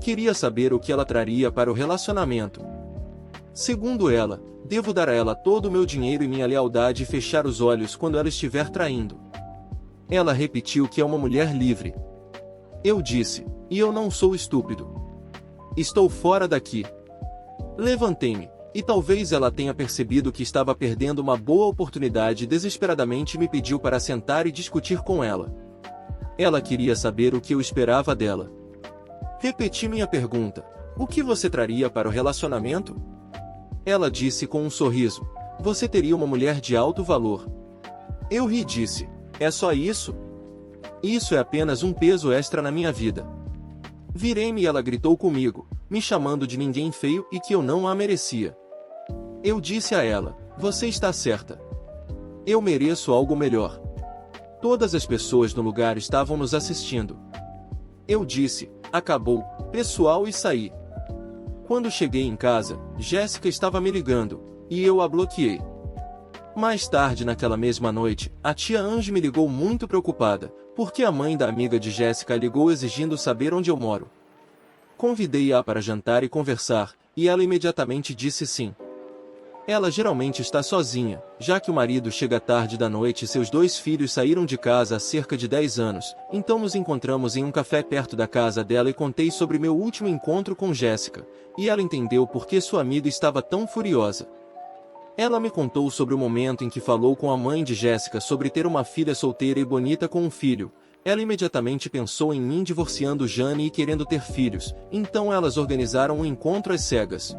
Queria saber o que ela traria para o relacionamento. Segundo ela, devo dar a ela todo o meu dinheiro e minha lealdade e fechar os olhos quando ela estiver traindo. Ela repetiu que é uma mulher livre. Eu disse, e eu não sou estúpido. Estou fora daqui. Levantei-me, e talvez ela tenha percebido que estava perdendo uma boa oportunidade e desesperadamente me pediu para sentar e discutir com ela. Ela queria saber o que eu esperava dela. Repeti minha pergunta, o que você traria para o relacionamento? Ela disse com um sorriso, você teria uma mulher de alto valor. Eu ri e disse, é só isso? Isso é apenas um peso extra na minha vida. Virei-me e ela gritou comigo, me chamando de ninguém feio e que eu não a merecia. Eu disse a ela, você está certa. Eu mereço algo melhor. Todas as pessoas no lugar estavam nos assistindo. Eu disse, acabou, pessoal, e saí. Quando cheguei em casa, Jéssica estava me ligando, e eu a bloqueei. Mais tarde naquela mesma noite, a tia Ange me ligou muito preocupada, porque a mãe da amiga de Jéssica ligou exigindo saber onde eu moro. Convidei-a para jantar e conversar, e ela imediatamente disse sim. Ela geralmente está sozinha, já que o marido chega tarde da noite e seus 2 filhos saíram de casa há cerca de 10 anos, então nos encontramos em um café perto da casa dela e contei sobre meu último encontro com Jéssica, e ela entendeu por que sua amiga estava tão furiosa. Ela me contou sobre o momento em que falou com a mãe de Jéssica sobre ter uma filha solteira e bonita com um filho. Ela imediatamente pensou em mim divorciando Jane e querendo ter filhos, então elas organizaram um encontro às cegas.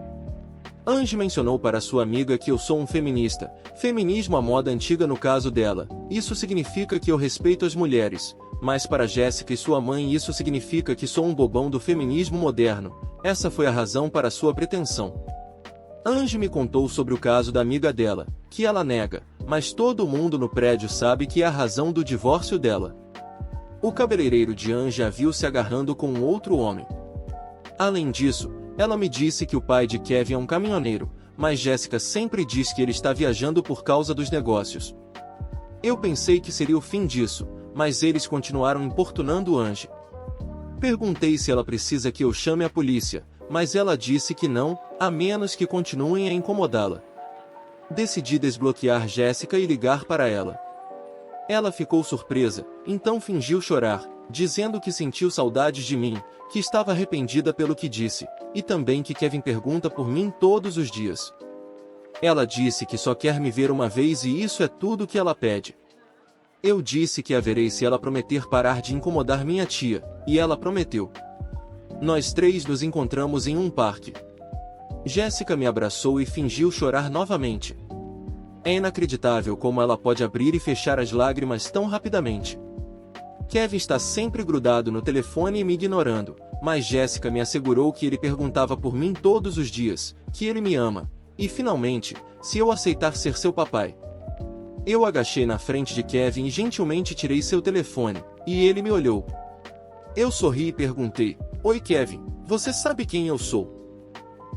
Ange mencionou para sua amiga que eu sou um feminista, feminismo à moda antiga no caso dela, isso significa que eu respeito as mulheres, mas para Jéssica e sua mãe isso significa que sou um bobão do feminismo moderno, essa foi a razão para sua pretensão. Ange me contou sobre o caso da amiga dela, que ela nega, mas todo mundo no prédio sabe que é a razão do divórcio dela. O cabeleireiro de Ange a viu se agarrando com um outro homem. Além disso, ela me disse que o pai de Kevin é um caminhoneiro, mas Jéssica sempre diz que ele está viajando por causa dos negócios. Eu pensei que seria o fim disso, mas eles continuaram importunando Ange. Perguntei se ela precisa que eu chame a polícia, mas ela disse que não, a menos que continuem a incomodá-la. Decidi desbloquear Jéssica e ligar para ela. Ela ficou surpresa, então fingiu chorar, dizendo que sentiu saudades de mim, que estava arrependida pelo que disse, e também que Kevin pergunta por mim todos os dias. Ela disse que só quer me ver uma vez e isso é tudo que ela pede. Eu disse que a verei se ela prometer parar de incomodar minha tia, e ela prometeu. Nós três nos encontramos em um parque. Jéssica me abraçou e fingiu chorar novamente. É inacreditável como ela pode abrir e fechar as lágrimas tão rapidamente. Kevin está sempre grudado no telefone e me ignorando, mas Jéssica me assegurou que ele perguntava por mim todos os dias, que ele me ama, e finalmente, se eu aceitar ser seu papai. Eu agachei na frente de Kevin e gentilmente tirei seu telefone, e ele me olhou. Eu sorri e perguntei, Oi Kevin, você sabe quem eu sou?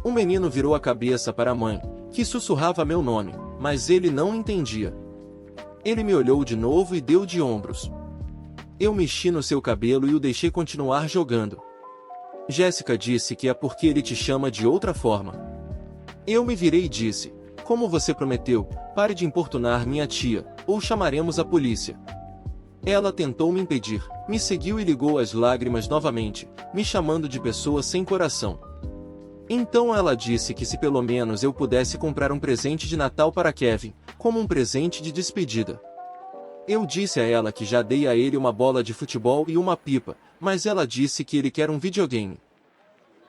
O menino virou a cabeça para a mãe, que sussurrava meu nome, mas ele não entendia. Ele me olhou de novo e deu de ombros. Eu mexi no seu cabelo e o deixei continuar jogando. Jéssica disse que é porque ele te chama de outra forma. Eu me virei e disse, como você prometeu, pare de importunar minha tia, ou chamaremos a polícia. Ela tentou me impedir, me seguiu e ligou as lágrimas novamente, me chamando de pessoa sem coração. Então ela disse que se pelo menos eu pudesse comprar um presente de Natal para Kevin, como um presente de despedida. Eu disse a ela que já dei a ele uma bola de futebol e uma pipa, mas ela disse que ele quer um videogame.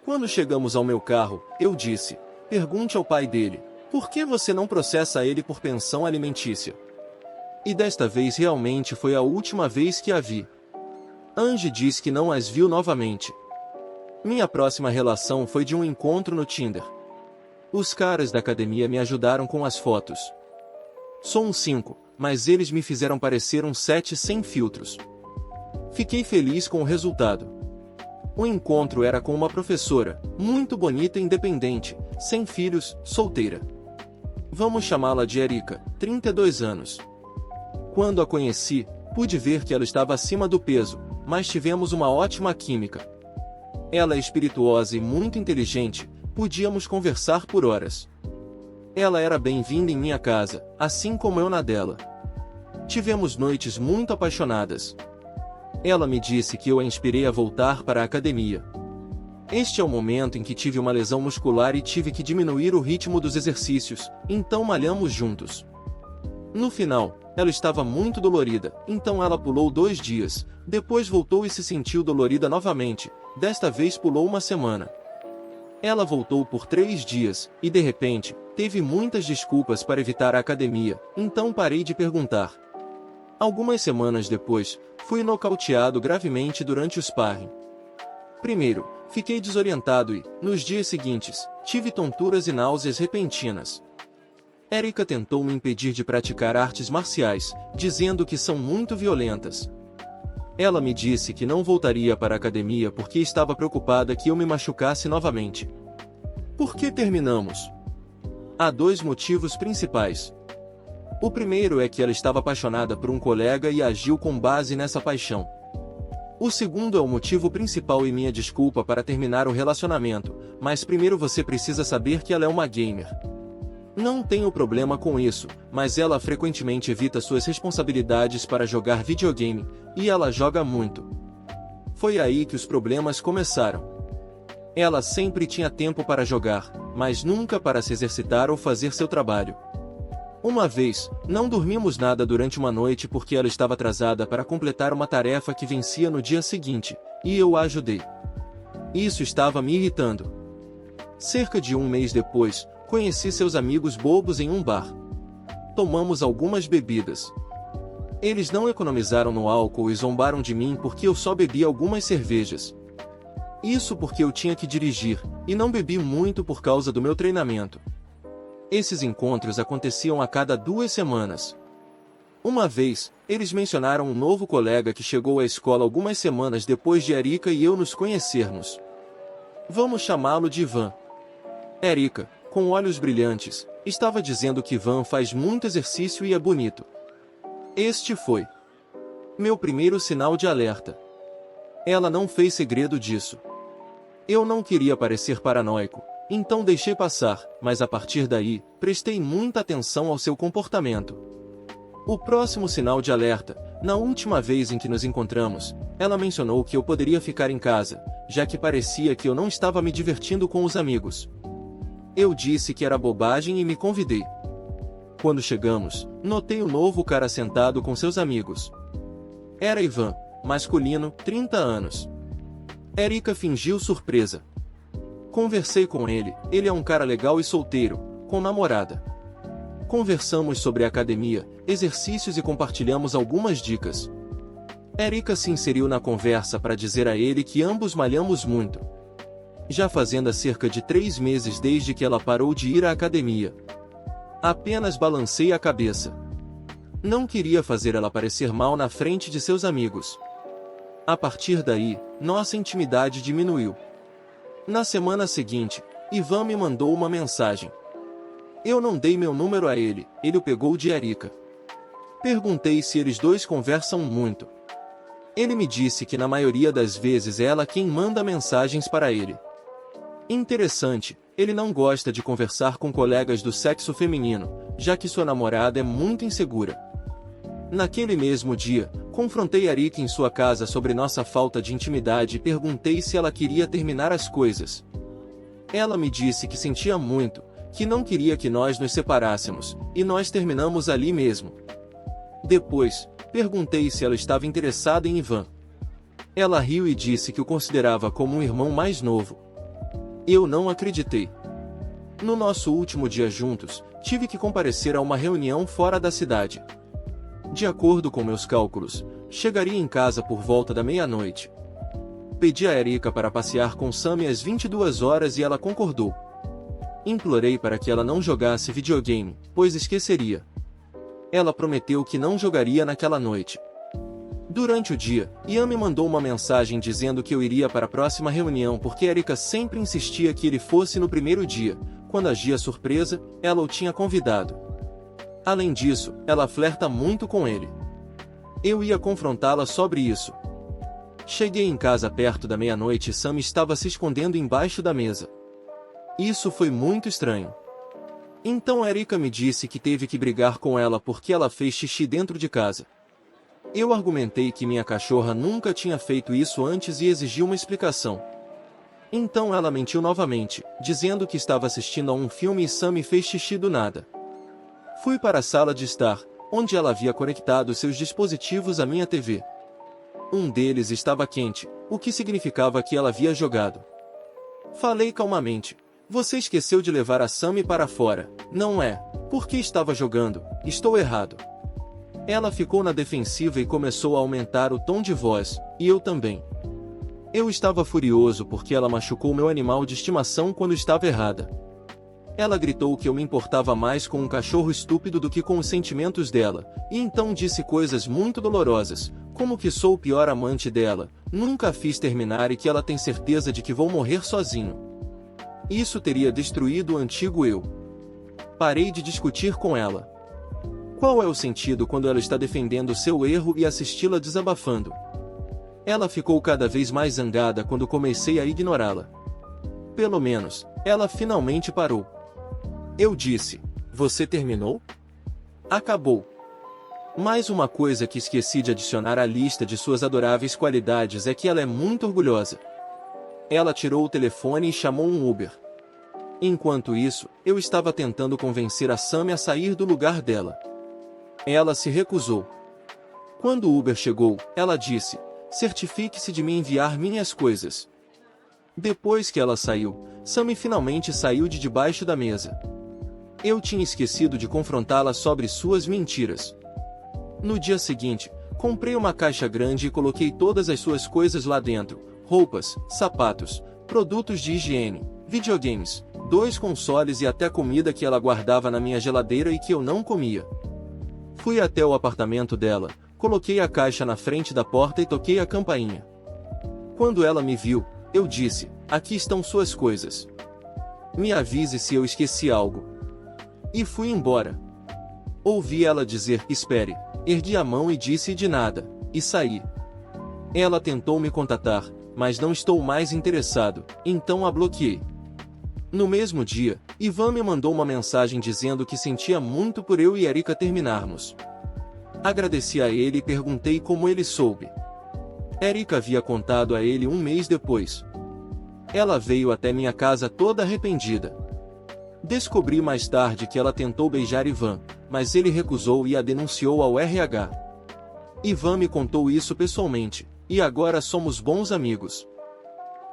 Quando chegamos ao meu carro, eu disse, pergunte ao pai dele, por que você não processa ele por pensão alimentícia? E desta vez realmente foi a última vez que a vi. Ange diz que não as viu novamente. Minha próxima relação foi de um encontro no Tinder. Os caras da academia me ajudaram com as fotos. Sou um 5, mas eles me fizeram parecer um 7 sem filtros. Fiquei feliz com o resultado. O encontro era com uma professora, muito bonita e independente, sem filhos, solteira. Vamos chamá-la de Erika, 32 anos. Quando a conheci, pude ver que ela estava acima do peso, mas tivemos uma ótima química. Ela é espirituosa e muito inteligente, podíamos conversar por horas. Ela era bem-vinda em minha casa, assim como eu na dela. Tivemos noites muito apaixonadas. Ela me disse que eu a inspirei a voltar para a academia. Este é o momento em que tive uma lesão muscular e tive que diminuir o ritmo dos exercícios, então malhamos juntos. No final, ela estava muito dolorida, então ela pulou 2 dias, depois voltou e se sentiu dolorida novamente, desta vez pulou uma semana. Ela voltou por 3 dias, e de repente, teve muitas desculpas para evitar a academia, então parei de perguntar. Algumas semanas depois, fui nocauteado gravemente durante o sparring. Primeiro, fiquei desorientado e, nos dias seguintes, tive tonturas e náuseas repentinas. Erika tentou me impedir de praticar artes marciais, dizendo que são muito violentas. Ela me disse que não voltaria para a academia porque estava preocupada que eu me machucasse novamente. Por que terminamos? Há 2 motivos principais. O primeiro é que ela estava apaixonada por um colega e agiu com base nessa paixão. O segundo é o motivo principal e minha desculpa para terminar o relacionamento, mas primeiro você precisa saber que ela é uma gamer. Não tenho problema com isso, mas ela frequentemente evita suas responsabilidades para jogar videogame, e ela joga muito. Foi aí que os problemas começaram. Ela sempre tinha tempo para jogar, mas nunca para se exercitar ou fazer seu trabalho. Uma vez, não dormimos nada durante uma noite porque ela estava atrasada para completar uma tarefa que vencia no dia seguinte, e eu a ajudei. Isso estava me irritando. Cerca de um mês depois, conheci seus amigos bobos em um bar. Tomamos algumas bebidas. Eles não economizaram no álcool e zombaram de mim porque eu só bebi algumas cervejas. Isso porque eu tinha que dirigir, e não bebi muito por causa do meu treinamento. Esses encontros aconteciam a cada 2 semanas. Uma vez, eles mencionaram um novo colega que chegou à escola algumas semanas depois de Erika e eu nos conhecermos. Vamos chamá-lo de Ivan. Erika, com olhos brilhantes, estava dizendo que Ivan faz muito exercício e é bonito. Este foi meu primeiro sinal de alerta. Ela não fez segredo disso. Eu não queria parecer paranoico, então deixei passar, mas a partir daí, prestei muita atenção ao seu comportamento. O próximo sinal de alerta, na última vez em que nos encontramos, ela mencionou que eu poderia ficar em casa, já que parecia que eu não estava me divertindo com os amigos. Eu disse que era bobagem e me convidei. Quando chegamos, notei um novo cara sentado com seus amigos. Era Ivan, masculino, 30 anos. Erika fingiu surpresa. Conversei com ele, ele é um cara legal e solteiro, com namorada. Conversamos sobre a academia, exercícios e compartilhamos algumas dicas. Erika se inseriu na conversa para dizer a ele que ambos malhamos muito. Já fazendo há cerca de 3 meses desde que ela parou de ir à academia. Apenas balancei a cabeça. Não queria fazer ela parecer mal na frente de seus amigos. A partir daí, nossa intimidade diminuiu. Na semana seguinte, Ivan me mandou uma mensagem. Eu não dei meu número a ele, ele o pegou de Erika. Perguntei se eles dois conversam muito. Ele me disse que na maioria das vezes é ela quem manda mensagens para ele. Interessante, ele não gosta de conversar com colegas do sexo feminino, já que sua namorada é muito insegura. Naquele mesmo dia, confrontei Erika em sua casa sobre nossa falta de intimidade e perguntei se ela queria terminar as coisas. Ela me disse que sentia muito, que não queria que nós nos separássemos, e nós terminamos ali mesmo. Depois, perguntei se ela estava interessada em Ivan. Ela riu e disse que o considerava como um irmão mais novo. Eu não acreditei. No nosso último dia juntos, tive que comparecer a uma reunião fora da cidade. De acordo com meus cálculos, chegaria em casa por volta da meia-noite. Pedi a Erika para passear com Sammy às 22 horas e ela concordou. Implorei para que ela não jogasse videogame, pois esqueceria. Ela prometeu que não jogaria naquela noite. Durante o dia, Ian me mandou uma mensagem dizendo que eu iria para a próxima reunião porque Erika sempre insistia que ele fosse no primeiro dia. Quando agia surpresa, ela o tinha convidado. Além disso, ela flerta muito com ele. Eu ia confrontá-la sobre isso. Cheguei em casa perto da meia-noite e Sam estava se escondendo embaixo da mesa. Isso foi muito estranho. Então Erika me disse que teve que brigar com ela porque ela fez xixi dentro de casa. Eu argumentei que minha cachorra nunca tinha feito isso antes e exigi uma explicação. Então ela mentiu novamente, dizendo que estava assistindo a um filme e Sam fez xixi do nada. Fui para a sala de estar, onde ela havia conectado seus dispositivos à minha TV. Um deles estava quente, o que significava que ela havia jogado. Falei calmamente. Você esqueceu de levar a Sammy para fora, não é? Porque estava jogando, estou errado. Ela ficou na defensiva e começou a aumentar o tom de voz, e eu também. Eu estava furioso porque ela machucou meu animal de estimação quando estava errada. Ela gritou que eu me importava mais com um cachorro estúpido do que com os sentimentos dela, e então disse coisas muito dolorosas, como que sou o pior amante dela, nunca a fiz terminar e que ela tem certeza de que vou morrer sozinho. Isso teria destruído o antigo eu. Parei de discutir com ela. Qual é o sentido quando ela está defendendo seu erro e assisti-la desabafando? Ela ficou cada vez mais zangada quando comecei a ignorá-la. Pelo menos, ela finalmente parou. Eu disse, você terminou? Acabou. Mais uma coisa que esqueci de adicionar à lista de suas adoráveis qualidades é que ela é muito orgulhosa. Ela tirou o telefone e chamou um Uber. Enquanto isso, eu estava tentando convencer a Sammy a sair do lugar dela. Ela se recusou. Quando o Uber chegou, ela disse: certifique-se de me enviar minhas coisas. Depois que ela saiu, Sammy finalmente saiu de debaixo da mesa. Eu tinha esquecido de confrontá-la sobre suas mentiras. No dia seguinte, comprei uma caixa grande e coloquei todas as suas coisas lá dentro: roupas, sapatos, produtos de higiene, videogames, 2 consoles e até comida que ela guardava na minha geladeira e que eu não comia. Fui até o apartamento dela, coloquei a caixa na frente da porta e toquei a campainha. Quando ela me viu, eu disse: aqui estão suas coisas. Me avise se eu esqueci algo. E fui embora. Ouvi ela dizer: espere. Ergui a mão e disse: de nada, e saí. Ela tentou me contatar, mas não estou mais interessado, então a bloqueei. No mesmo dia, Ivan me mandou uma mensagem dizendo que sentia muito por eu e Erika terminarmos. Agradeci a ele e perguntei como ele soube. Erika havia contado a ele um mês depois. Ela veio até minha casa toda arrependida. Descobri mais tarde que ela tentou beijar Ivan, mas ele recusou e a denunciou ao RH. Ivan me contou isso pessoalmente, e agora somos bons amigos.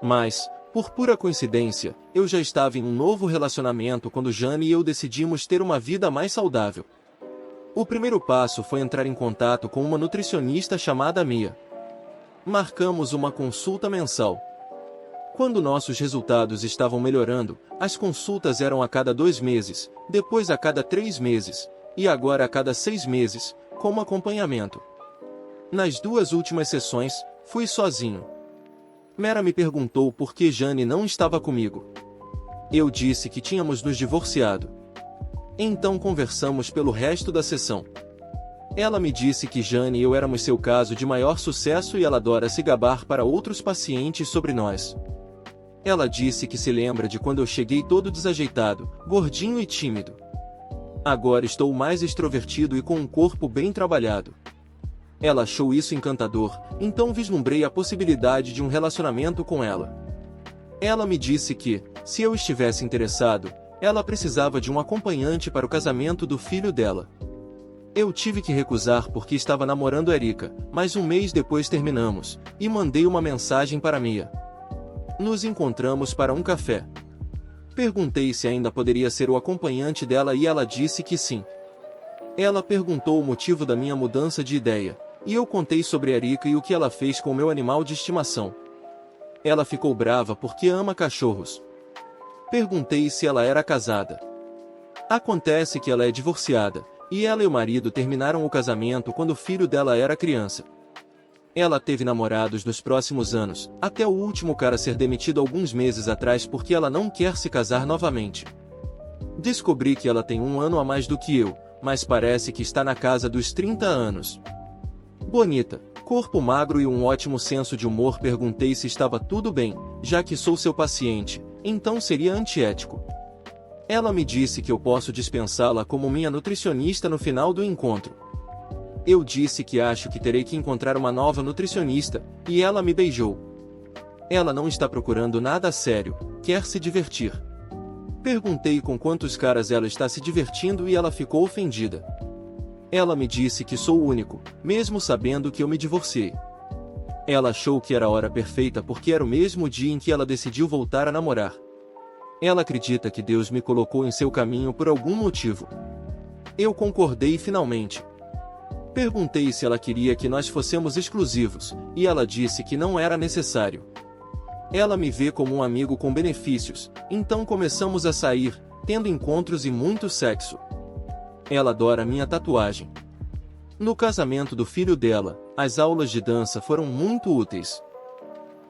Mas, por pura coincidência, eu já estava em um novo relacionamento quando Jane e eu decidimos ter uma vida mais saudável. O primeiro passo foi entrar em contato com uma nutricionista chamada Mia. Marcamos uma consulta mensal. Quando nossos resultados estavam melhorando, as consultas eram a cada 2 meses, depois a cada 3 meses, e agora a cada 6 meses, como acompanhamento. Nas 2 últimas sessões, fui sozinho. Mera me perguntou por que Jane não estava comigo. Eu disse que tínhamos nos divorciado. Então conversamos pelo resto da sessão. Ela me disse que Jane e eu éramos seu caso de maior sucesso e ela adora se gabar para outros pacientes sobre nós. Ela disse que se lembra de quando eu cheguei todo desajeitado, gordinho e tímido. Agora estou mais extrovertido e com um corpo bem trabalhado. Ela achou isso encantador, então vislumbrei a possibilidade de um relacionamento com ela. Ela me disse que, se eu estivesse interessado, ela precisava de um acompanhante para o casamento do filho dela. Eu tive que recusar porque estava namorando Erika, mas um mês depois terminamos, e mandei uma mensagem para Mia. Nos encontramos para um café. Perguntei se ainda poderia ser o acompanhante dela e ela disse que sim. Ela perguntou o motivo da minha mudança de ideia, e eu contei sobre Erika e o que ela fez com o meu animal de estimação. Ela ficou brava porque ama cachorros. Perguntei se ela era casada. Acontece que ela é divorciada, e ela e o marido terminaram o casamento quando o filho dela era criança. Ela teve namorados nos próximos anos, até o último cara ser demitido alguns meses atrás porque ela não quer se casar novamente. Descobri que ela tem 1 ano a mais do que eu, mas parece que está na casa dos 30 anos. Bonita, corpo magro e um ótimo senso de humor. Perguntei se estava tudo bem, já que sou seu paciente, então seria antiético. Ela me disse que eu posso dispensá-la como minha nutricionista no final do encontro. Eu disse que acho que terei que encontrar uma nova nutricionista, e ela me beijou. Ela não está procurando nada sério, quer se divertir. Perguntei com quantos caras ela está se divertindo e ela ficou ofendida. Ela me disse que sou o único, mesmo sabendo que eu me divorciei. Ela achou que era a hora perfeita porque era o mesmo dia em que ela decidiu voltar a namorar. Ela acredita que Deus me colocou em seu caminho por algum motivo. Eu concordei finalmente. Perguntei se ela queria que nós fossemos exclusivos, e ela disse que não era necessário. Ela me vê como um amigo com benefícios, então começamos a sair, tendo encontros e muito sexo. Ela adora minha tatuagem. No casamento do filho dela, as aulas de dança foram muito úteis.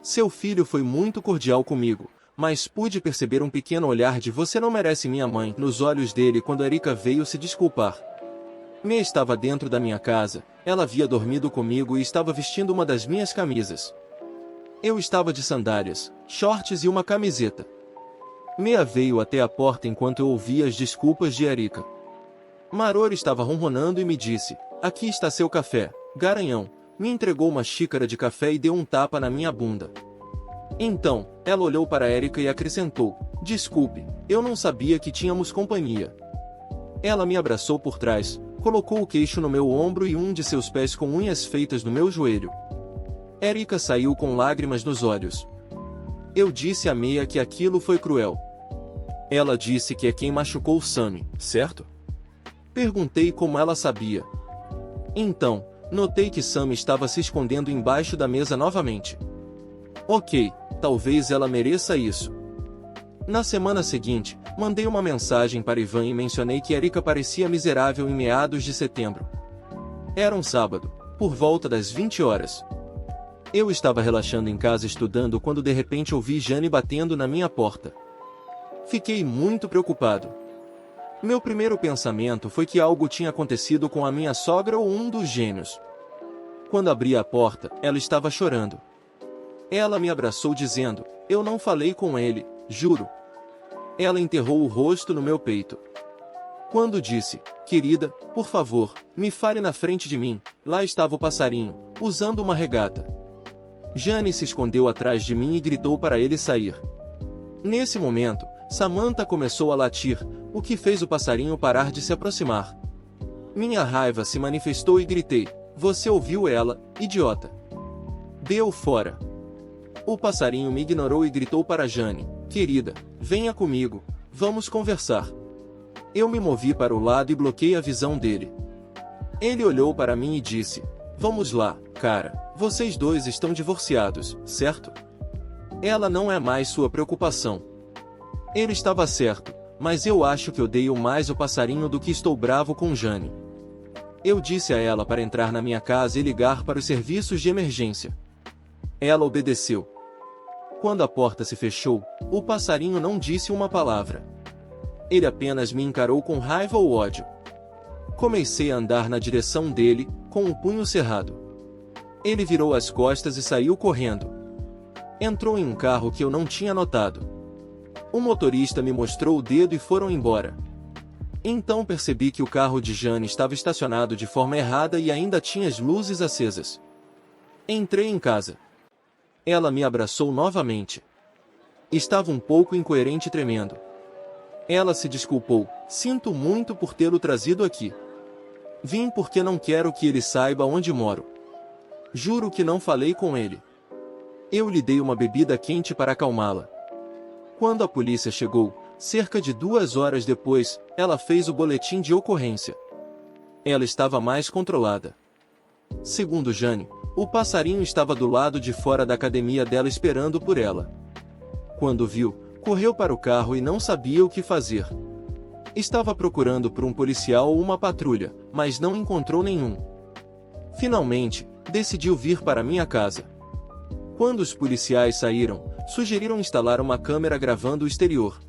Seu filho foi muito cordial comigo, mas pude perceber um pequeno olhar de "você não merece minha mãe" nos olhos dele quando Erika veio se desculpar. Mia estava dentro da minha casa, ela havia dormido comigo e estava vestindo uma das minhas camisas. Eu estava de sandálias, shorts e uma camiseta. Mia veio até a porta enquanto eu ouvia as desculpas de Erika. Maror estava ronronando e me disse: "Aqui está seu café, garanhão." Me entregou uma xícara de café e deu um tapa na minha bunda. Então, ela olhou para Erika e acrescentou: desculpe, eu não sabia que tínhamos companhia. Ela me abraçou por trás, colocou o queixo no meu ombro e um de seus pés com unhas feitas no meu joelho. Erika saiu com lágrimas nos olhos. Eu disse a Mia que aquilo foi cruel. Ela disse que é quem machucou Sammy, certo? Perguntei como ela sabia. Então, notei que Sammy estava se escondendo embaixo da mesa novamente. Ok, talvez ela mereça isso. Na semana seguinte, mandei uma mensagem para Ivan e mencionei que Erika parecia miserável em meados de setembro. Era um sábado, por volta das 20 horas. Eu estava relaxando em casa estudando quando de repente ouvi Jane batendo na minha porta. Fiquei muito preocupado. Meu primeiro pensamento foi que algo tinha acontecido com a minha sogra ou um dos gêmeos. Quando abri a porta, ela estava chorando. Ela me abraçou dizendo: eu não falei com ele, juro. Ela enterrou o rosto no meu peito. Quando disse: querida, por favor, me fale na frente de mim, lá estava o passarinho, usando uma regata. Jane se escondeu atrás de mim e gritou para ele sair. Nesse momento, Samantha começou a latir, o que fez o passarinho parar de se aproximar. Minha raiva se manifestou e gritei: você ouviu ela, idiota? Deu fora. O passarinho me ignorou e gritou para Jane: querida, venha comigo, vamos conversar. Eu me movi para o lado e bloqueei a visão dele. Ele olhou para mim e disse: vamos lá, cara, vocês dois estão divorciados, certo? Ela não é mais sua preocupação. Ele estava certo, mas eu acho que odeio mais o passarinho do que estou bravo com Jane. Eu disse a ela para entrar na minha casa e ligar para os serviços de emergência. Ela obedeceu. Quando a porta se fechou, o passarinho não disse uma palavra. Ele apenas me encarou com raiva ou ódio. Comecei a andar na direção dele, com o punho cerrado. Ele virou as costas e saiu correndo. Entrou em um carro que eu não tinha notado. O motorista me mostrou o dedo e foram embora. Então percebi que o carro de Jane estava estacionado de forma errada e ainda tinha as luzes acesas. Entrei em casa. Ela me abraçou novamente. Estava um pouco incoerente e tremendo. Ela se desculpou: sinto muito por tê-lo trazido aqui. Vim porque não quero que ele saiba onde moro. Juro que não falei com ele. Eu lhe dei uma bebida quente para acalmá-la. Quando a polícia chegou, cerca de 2 horas depois, ela fez o boletim de ocorrência. Ela estava mais controlada. Segundo Jane, o passarinho estava do lado de fora da academia dela esperando por ela. Quando viu, correu para o carro e não sabia o que fazer. Estava procurando por um policial ou uma patrulha, mas não encontrou nenhum. Finalmente, decidiu vir para minha casa. Quando os policiais saíram, sugeriram instalar uma câmera gravando o exterior.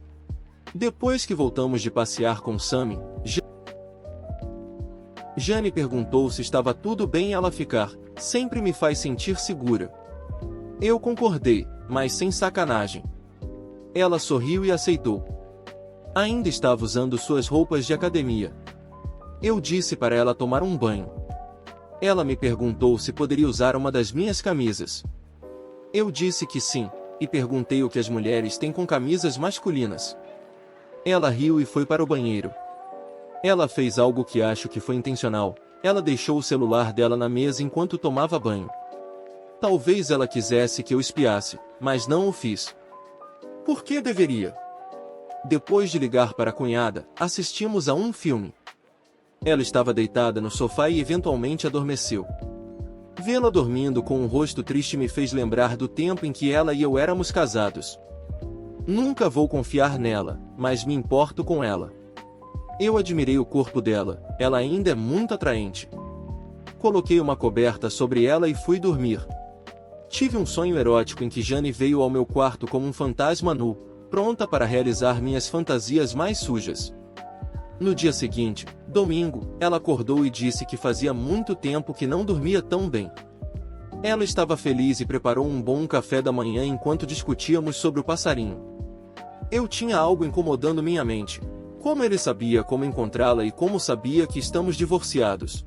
Depois que voltamos de passear com Sammy, Jane perguntou se estava tudo bem ela ficar: sempre me faz sentir segura. Eu concordei, mas sem sacanagem. Ela sorriu e aceitou. Ainda estava usando suas roupas de academia. Eu disse para ela tomar um banho. Ela me perguntou se poderia usar uma das minhas camisas. Eu disse que sim, e perguntei o que as mulheres têm com camisas masculinas. Ela riu e foi para o banheiro. Ela fez algo que acho que foi intencional. Ela deixou o celular dela na mesa enquanto tomava banho. Talvez ela quisesse que eu espiasse, mas não o fiz. Por que deveria? Depois de ligar para a cunhada, assistimos a um filme. Ela estava deitada no sofá e eventualmente adormeceu. Vê-la dormindo com um rosto triste me fez lembrar do tempo em que ela e eu éramos casados. Nunca vou confiar nela, mas me importo com ela. Eu admirei o corpo dela, ela ainda é muito atraente. Coloquei uma coberta sobre ela e fui dormir. Tive um sonho erótico em que Jane veio ao meu quarto como um fantasma nu, pronta para realizar minhas fantasias mais sujas. No dia seguinte, domingo, ela acordou e disse que fazia muito tempo que não dormia tão bem. Ela estava feliz e preparou um bom café da manhã enquanto discutíamos sobre o passarinho. Eu tinha algo incomodando minha mente. Como ele sabia como encontrá-la e como sabia que estamos divorciados?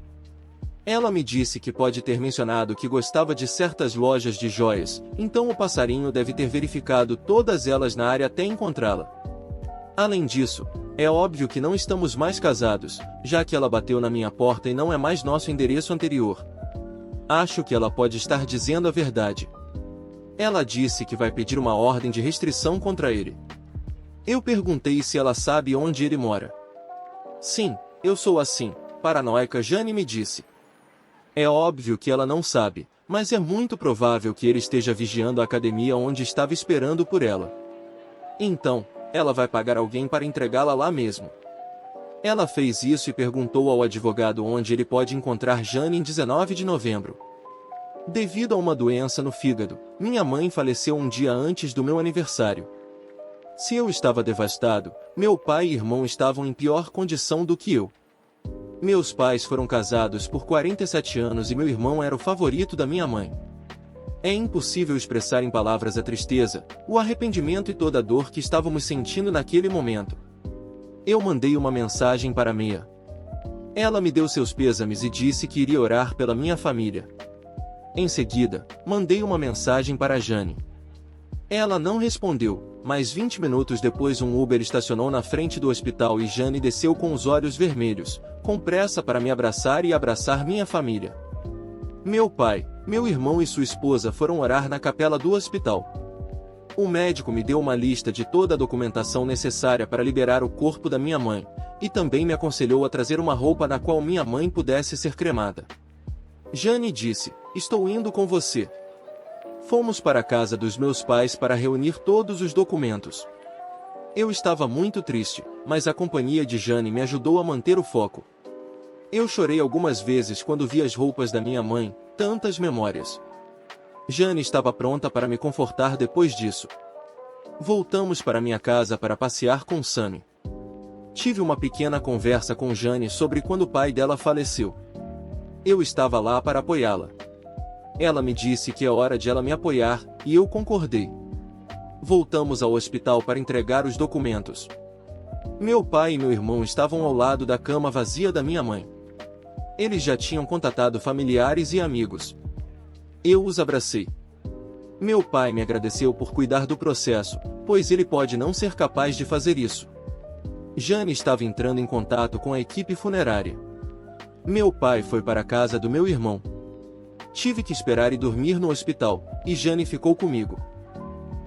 Ela me disse que pode ter mencionado que gostava de certas lojas de joias, então o passarinho deve ter verificado todas elas na área até encontrá-la. Além disso, é óbvio que não estamos mais casados, já que ela bateu na minha porta e não é mais nosso endereço anterior. Acho que ela pode estar dizendo a verdade. Ela disse que vai pedir uma ordem de restrição contra ele. Eu perguntei se ela sabe onde ele mora. Sim, eu sou assim, paranoica, Jane me disse. É óbvio que ela não sabe, mas é muito provável que ele esteja vigiando a academia onde estava esperando por ela. Então, ela vai pagar alguém para entregá-la lá mesmo. Ela fez isso e perguntou ao advogado onde ele pode encontrar Jane em 19 de novembro. Devido a uma doença no fígado, minha mãe faleceu um dia antes do meu aniversário. Se eu estava devastado, meu pai e irmão estavam em pior condição do que eu. Meus pais foram casados por 47 anos e meu irmão era o favorito da minha mãe. É impossível expressar em palavras a tristeza, o arrependimento e toda a dor que estávamos sentindo naquele momento. Eu mandei uma mensagem para Mia. Ela me deu seus pêsames e disse que iria orar pela minha família. Em seguida, mandei uma mensagem para Jane. Ela não respondeu, mas 20 minutos depois um Uber estacionou na frente do hospital e Jane desceu com os olhos vermelhos, com pressa para me abraçar e abraçar minha família. Meu pai, meu irmão e sua esposa foram orar na capela do hospital. O médico me deu uma lista de toda a documentação necessária para liberar o corpo da minha mãe, e também me aconselhou a trazer uma roupa na qual minha mãe pudesse ser cremada. Jane disse, estou indo com você. Fomos para a casa dos meus pais para reunir todos os documentos. Eu estava muito triste, mas a companhia de Jane me ajudou a manter o foco. Eu chorei algumas vezes quando vi as roupas da minha mãe, tantas memórias. Jane estava pronta para me confortar depois disso. Voltamos para minha casa para passear com Sammy. Tive uma pequena conversa com Jane sobre quando o pai dela faleceu. Eu estava lá para apoiá-la. Ela me disse que é hora de ela me apoiar, e eu concordei. Voltamos ao hospital para entregar os documentos. Meu pai e meu irmão estavam ao lado da cama vazia da minha mãe. Eles já tinham contatado familiares e amigos. Eu os abracei. Meu pai me agradeceu por cuidar do processo, pois ele pode não ser capaz de fazer isso. Jane estava entrando em contato com a equipe funerária. Meu pai foi para a casa do meu irmão. Tive que esperar e dormir no hospital, e Jane ficou comigo.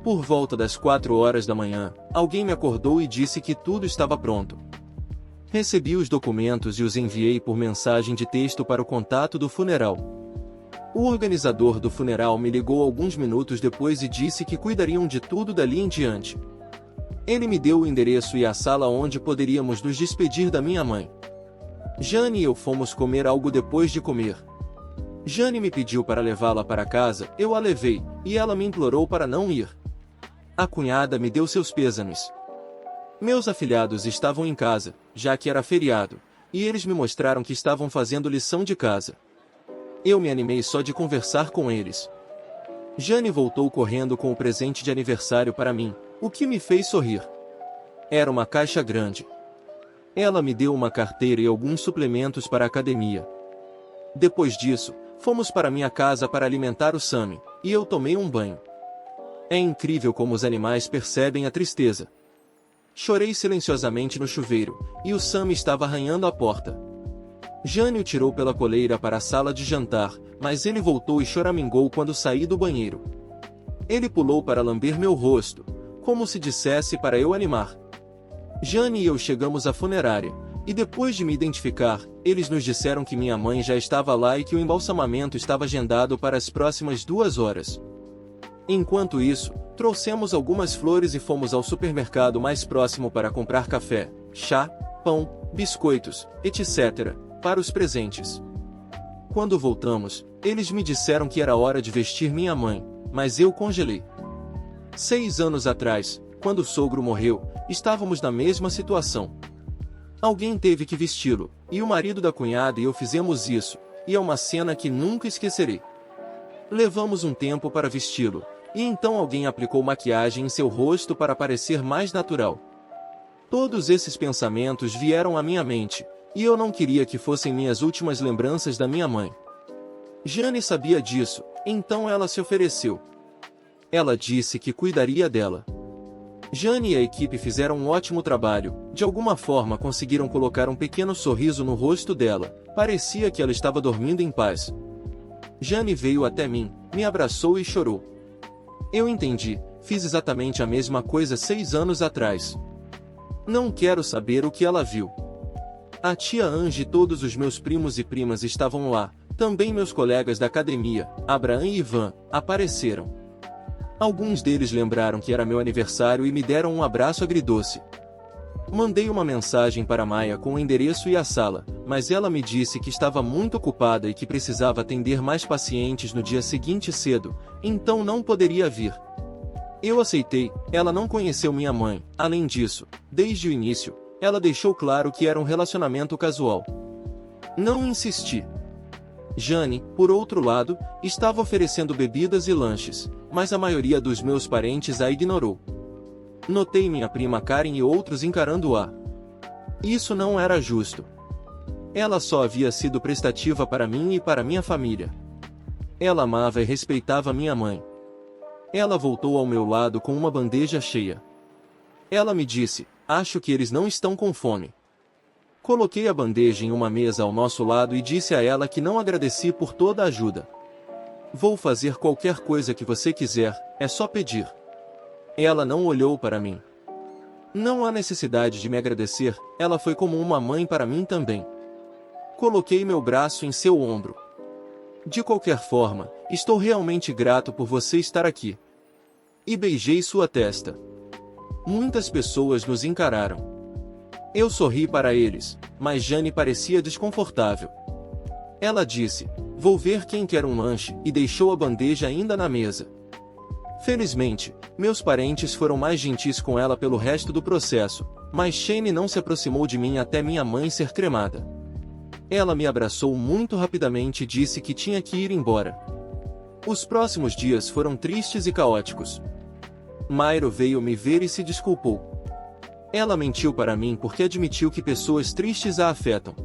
Por volta das 4 horas da manhã, alguém me acordou e disse que tudo estava pronto. Recebi os documentos e os enviei por mensagem de texto para o contato do funeral. O organizador do funeral me ligou alguns minutos depois e disse que cuidariam de tudo dali em diante. Ele me deu o endereço e a sala onde poderíamos nos despedir da minha mãe. Jane e eu fomos comer algo depois de comer. Jane me pediu para levá-la para casa, eu a levei, e ela me implorou para não ir. A cunhada me deu seus pêsames. Meus afilhados estavam em casa, já que era feriado, e eles me mostraram que estavam fazendo lição de casa. Eu me animei só de conversar com eles. Jane voltou correndo com o presente de aniversário para mim, o que me fez sorrir. Era uma caixa grande. Ela me deu uma carteira e alguns suplementos para a academia. Depois disso, fomos para minha casa para alimentar o Sammy, e eu tomei um banho. É incrível como os animais percebem a tristeza. Chorei silenciosamente no chuveiro, e o Sammy estava arranhando a porta. Jane o tirou pela coleira para a sala de jantar, mas ele voltou e choramingou quando saí do banheiro. Ele pulou para lamber meu rosto, como se dissesse para eu animar. Jane e eu chegamos à funerária, e depois de me identificar, eles nos disseram que minha mãe já estava lá e que o embalsamamento estava agendado para as próximas 2 horas. Enquanto isso, trouxemos algumas flores e fomos ao supermercado mais próximo para comprar café, chá, pão, biscoitos, etc., para os presentes. Quando voltamos, eles me disseram que era hora de vestir minha mãe, mas eu congelei. 6 anos atrás, quando o sogro morreu, estávamos na mesma situação. Alguém teve que vesti-lo, e o marido da cunhada e eu fizemos isso, e é uma cena que nunca esquecerei. Levamos um tempo para vesti-lo, e então alguém aplicou maquiagem em seu rosto para parecer mais natural. Todos esses pensamentos vieram à minha mente, E eu não queria que fossem minhas últimas lembranças da minha mãe. Jane sabia disso, então ela se ofereceu. Ela disse que cuidaria dela. Jane e a equipe fizeram um ótimo trabalho, de alguma forma conseguiram colocar um pequeno sorriso no rosto dela, parecia que ela estava dormindo em paz. Jane veio até mim, me abraçou e chorou. Eu entendi, fiz exatamente a mesma coisa 6 anos atrás. Não quero saber o que ela viu. A tia Ange e todos os meus primos e primas estavam lá, também meus colegas da academia, Abraham e Ivan, apareceram. Alguns deles lembraram que era meu aniversário e me deram um abraço agridoce. Mandei uma mensagem para Maia com o endereço e a sala, mas ela me disse que estava muito ocupada e que precisava atender mais pacientes no dia seguinte cedo, então não poderia vir. Eu aceitei, ela não conheceu minha mãe, além disso, desde o início, ela deixou claro que era um relacionamento casual. Não insisti. Jane, por outro lado, estava oferecendo bebidas e lanches, mas a maioria dos meus parentes a ignorou. Notei minha prima Karen e outros encarando-a. Isso não era justo. Ela só havia sido prestativa para mim e para minha família. Ela amava e respeitava minha mãe. Ela voltou ao meu lado com uma bandeja cheia. Ela me disse, acho que eles não estão com fome. Coloquei a bandeja em uma mesa ao nosso lado e disse a ela que não agradeci por toda a ajuda. Vou fazer qualquer coisa que você quiser, é só pedir. Ela não olhou para mim. Não há necessidade de me agradecer, ela foi como uma mãe para mim também. Coloquei meu braço em seu ombro. De qualquer forma, estou realmente grato por você estar aqui. E beijei sua testa. Muitas pessoas nos encararam. Eu sorri para eles, mas Jane parecia desconfortável. Ela disse, vou ver quem quer um lanche, e deixou a bandeja ainda na mesa. Felizmente, meus parentes foram mais gentis com ela pelo resto do processo, mas Shane não se aproximou de mim até minha mãe ser cremada. Ela me abraçou muito rapidamente e disse que tinha que ir embora. Os próximos dias foram tristes e caóticos. Mairo veio me ver e se desculpou. Ela mentiu para mim porque admitiu que pessoas tristes a afetam.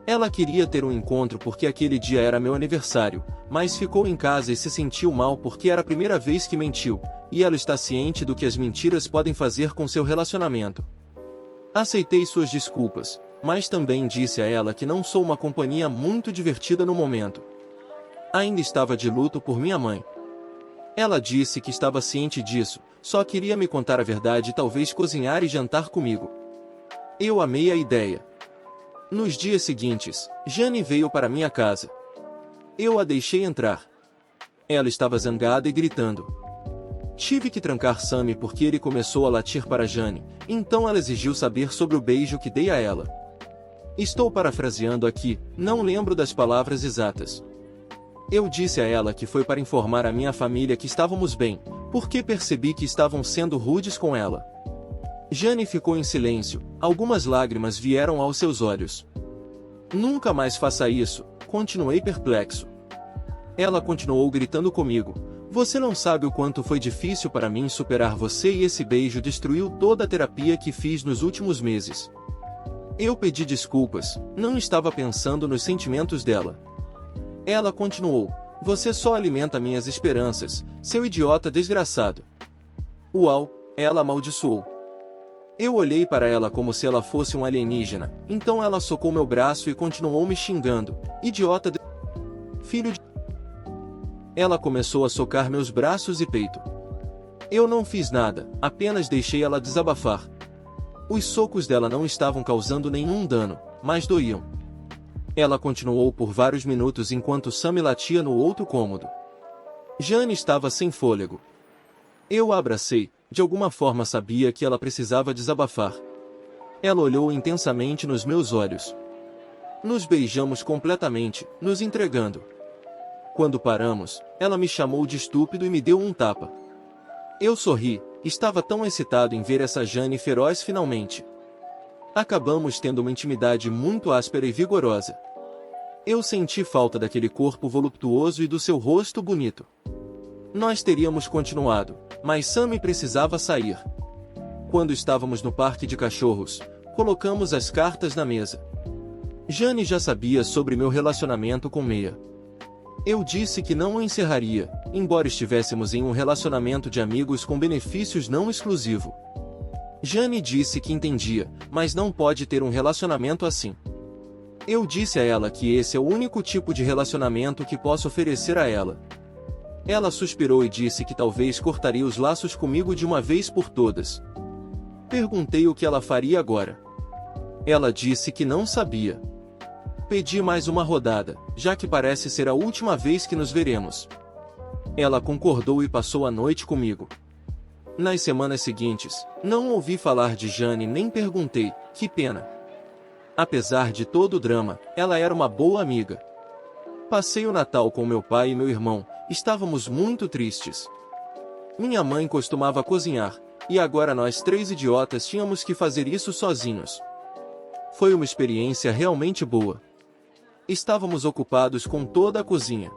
Ela queria ter um encontro porque aquele dia era meu aniversário, mas ficou em casa e se sentiu mal porque era a primeira vez que mentiu, e ela está ciente do que as mentiras podem fazer com seu relacionamento. Aceitei suas desculpas, mas também disse a ela que não sou uma companhia muito divertida no momento. Ainda estava de luto por minha mãe. Ela disse que estava ciente disso, só queria me contar a verdade e talvez cozinhar e jantar comigo. Eu amei a ideia. Nos dias seguintes, Jane veio para minha casa. Eu a deixei entrar. Ela estava zangada e gritando. Tive que trancar Sammy porque ele começou a latir para Jane, então ela exigiu saber sobre o beijo que dei a ela. Estou parafraseando aqui, não lembro das palavras exatas. Eu disse a ela que foi para informar a minha família que estávamos bem, porque percebi que estavam sendo rudes com ela. Jane ficou em silêncio, algumas lágrimas vieram aos seus olhos. Nunca mais faça isso, continuei perplexo. Ela continuou gritando comigo. Você não sabe o quanto foi difícil para mim superar você e esse beijo destruiu toda a terapia que fiz nos últimos meses. Eu pedi desculpas, não estava pensando nos sentimentos dela. Ela continuou, você só alimenta minhas esperanças, seu idiota desgraçado. Uau, ela amaldiçoou. Eu olhei para ela como se ela fosse um alienígena, então ela socou meu braço e continuou me xingando, idiota filho de... Ela começou a socar meus braços e peito. Eu não fiz nada, apenas deixei ela desabafar. Os socos dela não estavam causando nenhum dano, mas doíam. Ela continuou por vários minutos enquanto Sammy latia no outro cômodo. Jane estava sem fôlego. Eu a abracei, de alguma forma sabia que ela precisava desabafar. Ela olhou intensamente nos meus olhos. Nos beijamos completamente, nos entregando. Quando paramos, ela me chamou de estúpido e me deu um tapa. Eu sorri, estava tão excitado em ver essa Jane feroz finalmente. Acabamos tendo uma intimidade muito áspera e vigorosa. Eu senti falta daquele corpo voluptuoso e do seu rosto bonito. Nós teríamos continuado, mas Sammy precisava sair. Quando estávamos no parque de cachorros, colocamos as cartas na mesa. Jane já sabia sobre meu relacionamento com Mia. Eu disse que não o encerraria, embora estivéssemos em um relacionamento de amigos com benefícios não exclusivo. Jane disse que entendia, mas não pode ter um relacionamento assim. Eu disse a ela que esse é o único tipo de relacionamento que posso oferecer a ela. Ela suspirou e disse que talvez cortaria os laços comigo de uma vez por todas. Perguntei o que ela faria agora. Ela disse que não sabia. Pedi mais uma rodada, já que parece ser a última vez que nos veremos. Ela concordou e passou a noite comigo. Nas semanas seguintes, não ouvi falar de Jane nem perguntei, que pena. Apesar de todo o drama, ela era uma boa amiga. Passei o Natal com meu pai e meu irmão, estávamos muito tristes. Minha mãe costumava cozinhar, e agora nós três idiotas tínhamos que fazer isso sozinhos. Foi uma experiência realmente boa. Estávamos ocupados com toda a cozinha.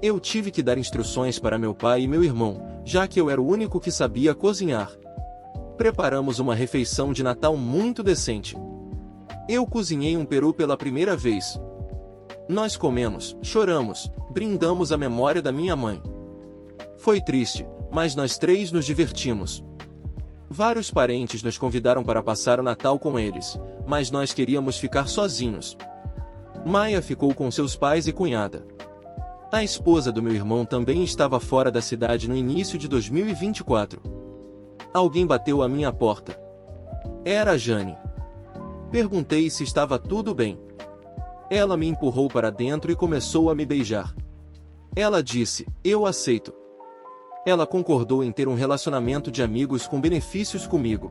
Eu tive que dar instruções para meu pai e meu irmão, já que eu era o único que sabia cozinhar. Preparamos uma refeição de Natal muito decente. Eu cozinhei um peru pela primeira vez. Nós comemos, choramos, brindamos a memória da minha mãe. Foi triste, mas nós três nos divertimos. Vários parentes nos convidaram para passar o Natal com eles, mas nós queríamos ficar sozinhos. Maia ficou com seus pais e cunhada. A esposa do meu irmão também estava fora da cidade no início de 2024. Alguém bateu à minha porta. Era a Jane. Perguntei se estava tudo bem. Ela me empurrou para dentro e começou a me beijar. Ela disse, eu aceito. Ela concordou em ter um relacionamento de amigos com benefícios comigo.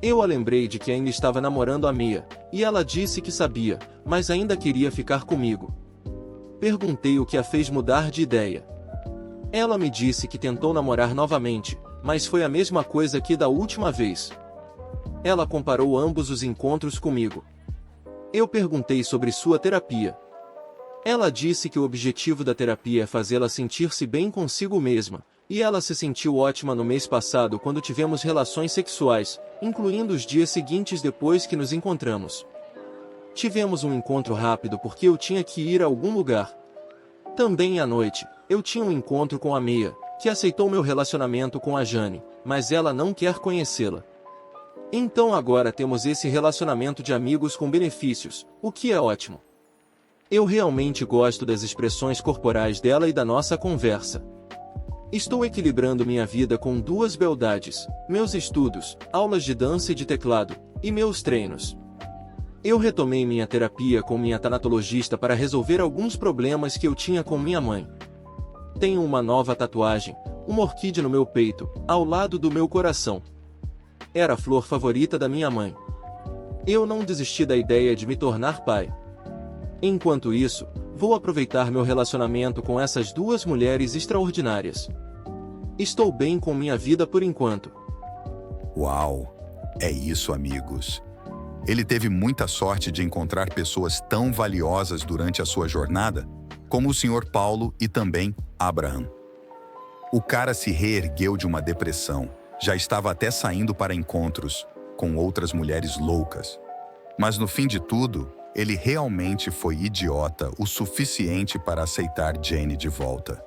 Eu a lembrei de que ainda estava namorando a Mia, e ela disse que sabia, mas ainda queria ficar comigo. Perguntei o que a fez mudar de ideia. Ela me disse que tentou namorar novamente, mas foi a mesma coisa que da última vez. Ela comparou ambos os encontros comigo. Eu perguntei sobre sua terapia. Ela disse que o objetivo da terapia é fazê-la sentir-se bem consigo mesma, e ela se sentiu ótima no mês passado quando tivemos relações sexuais, incluindo os dias seguintes depois que nos encontramos. Tivemos um encontro rápido porque eu tinha que ir a algum lugar. Também à noite, eu tinha um encontro com a Mia, que aceitou meu relacionamento com a Jane, mas ela não quer conhecê-la. Então agora temos esse relacionamento de amigos com benefícios, o que é ótimo. Eu realmente gosto das expressões corporais dela e da nossa conversa. Estou equilibrando minha vida com duas beldades, meus estudos, aulas de dança e de teclado, e meus treinos. Eu retomei minha terapia com minha tanatologista para resolver alguns problemas que eu tinha com minha mãe. Tenho uma nova tatuagem, uma orquídea no meu peito, ao lado do meu coração. Era a flor favorita da minha mãe. Eu não desisti da ideia de me tornar pai. Enquanto isso, vou aproveitar meu relacionamento com essas duas mulheres extraordinárias. Estou bem com minha vida por enquanto. Uau! É isso, amigos. Ele teve muita sorte de encontrar pessoas tão valiosas durante a sua jornada, como o Sr. Paulo e também Abraham. O cara se reergueu de uma depressão, já estava até saindo para encontros com outras mulheres loucas. Mas no fim de tudo, ele realmente foi idiota o suficiente para aceitar Jane de volta.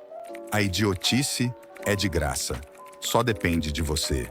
A idiotice é de graça. Só depende de você.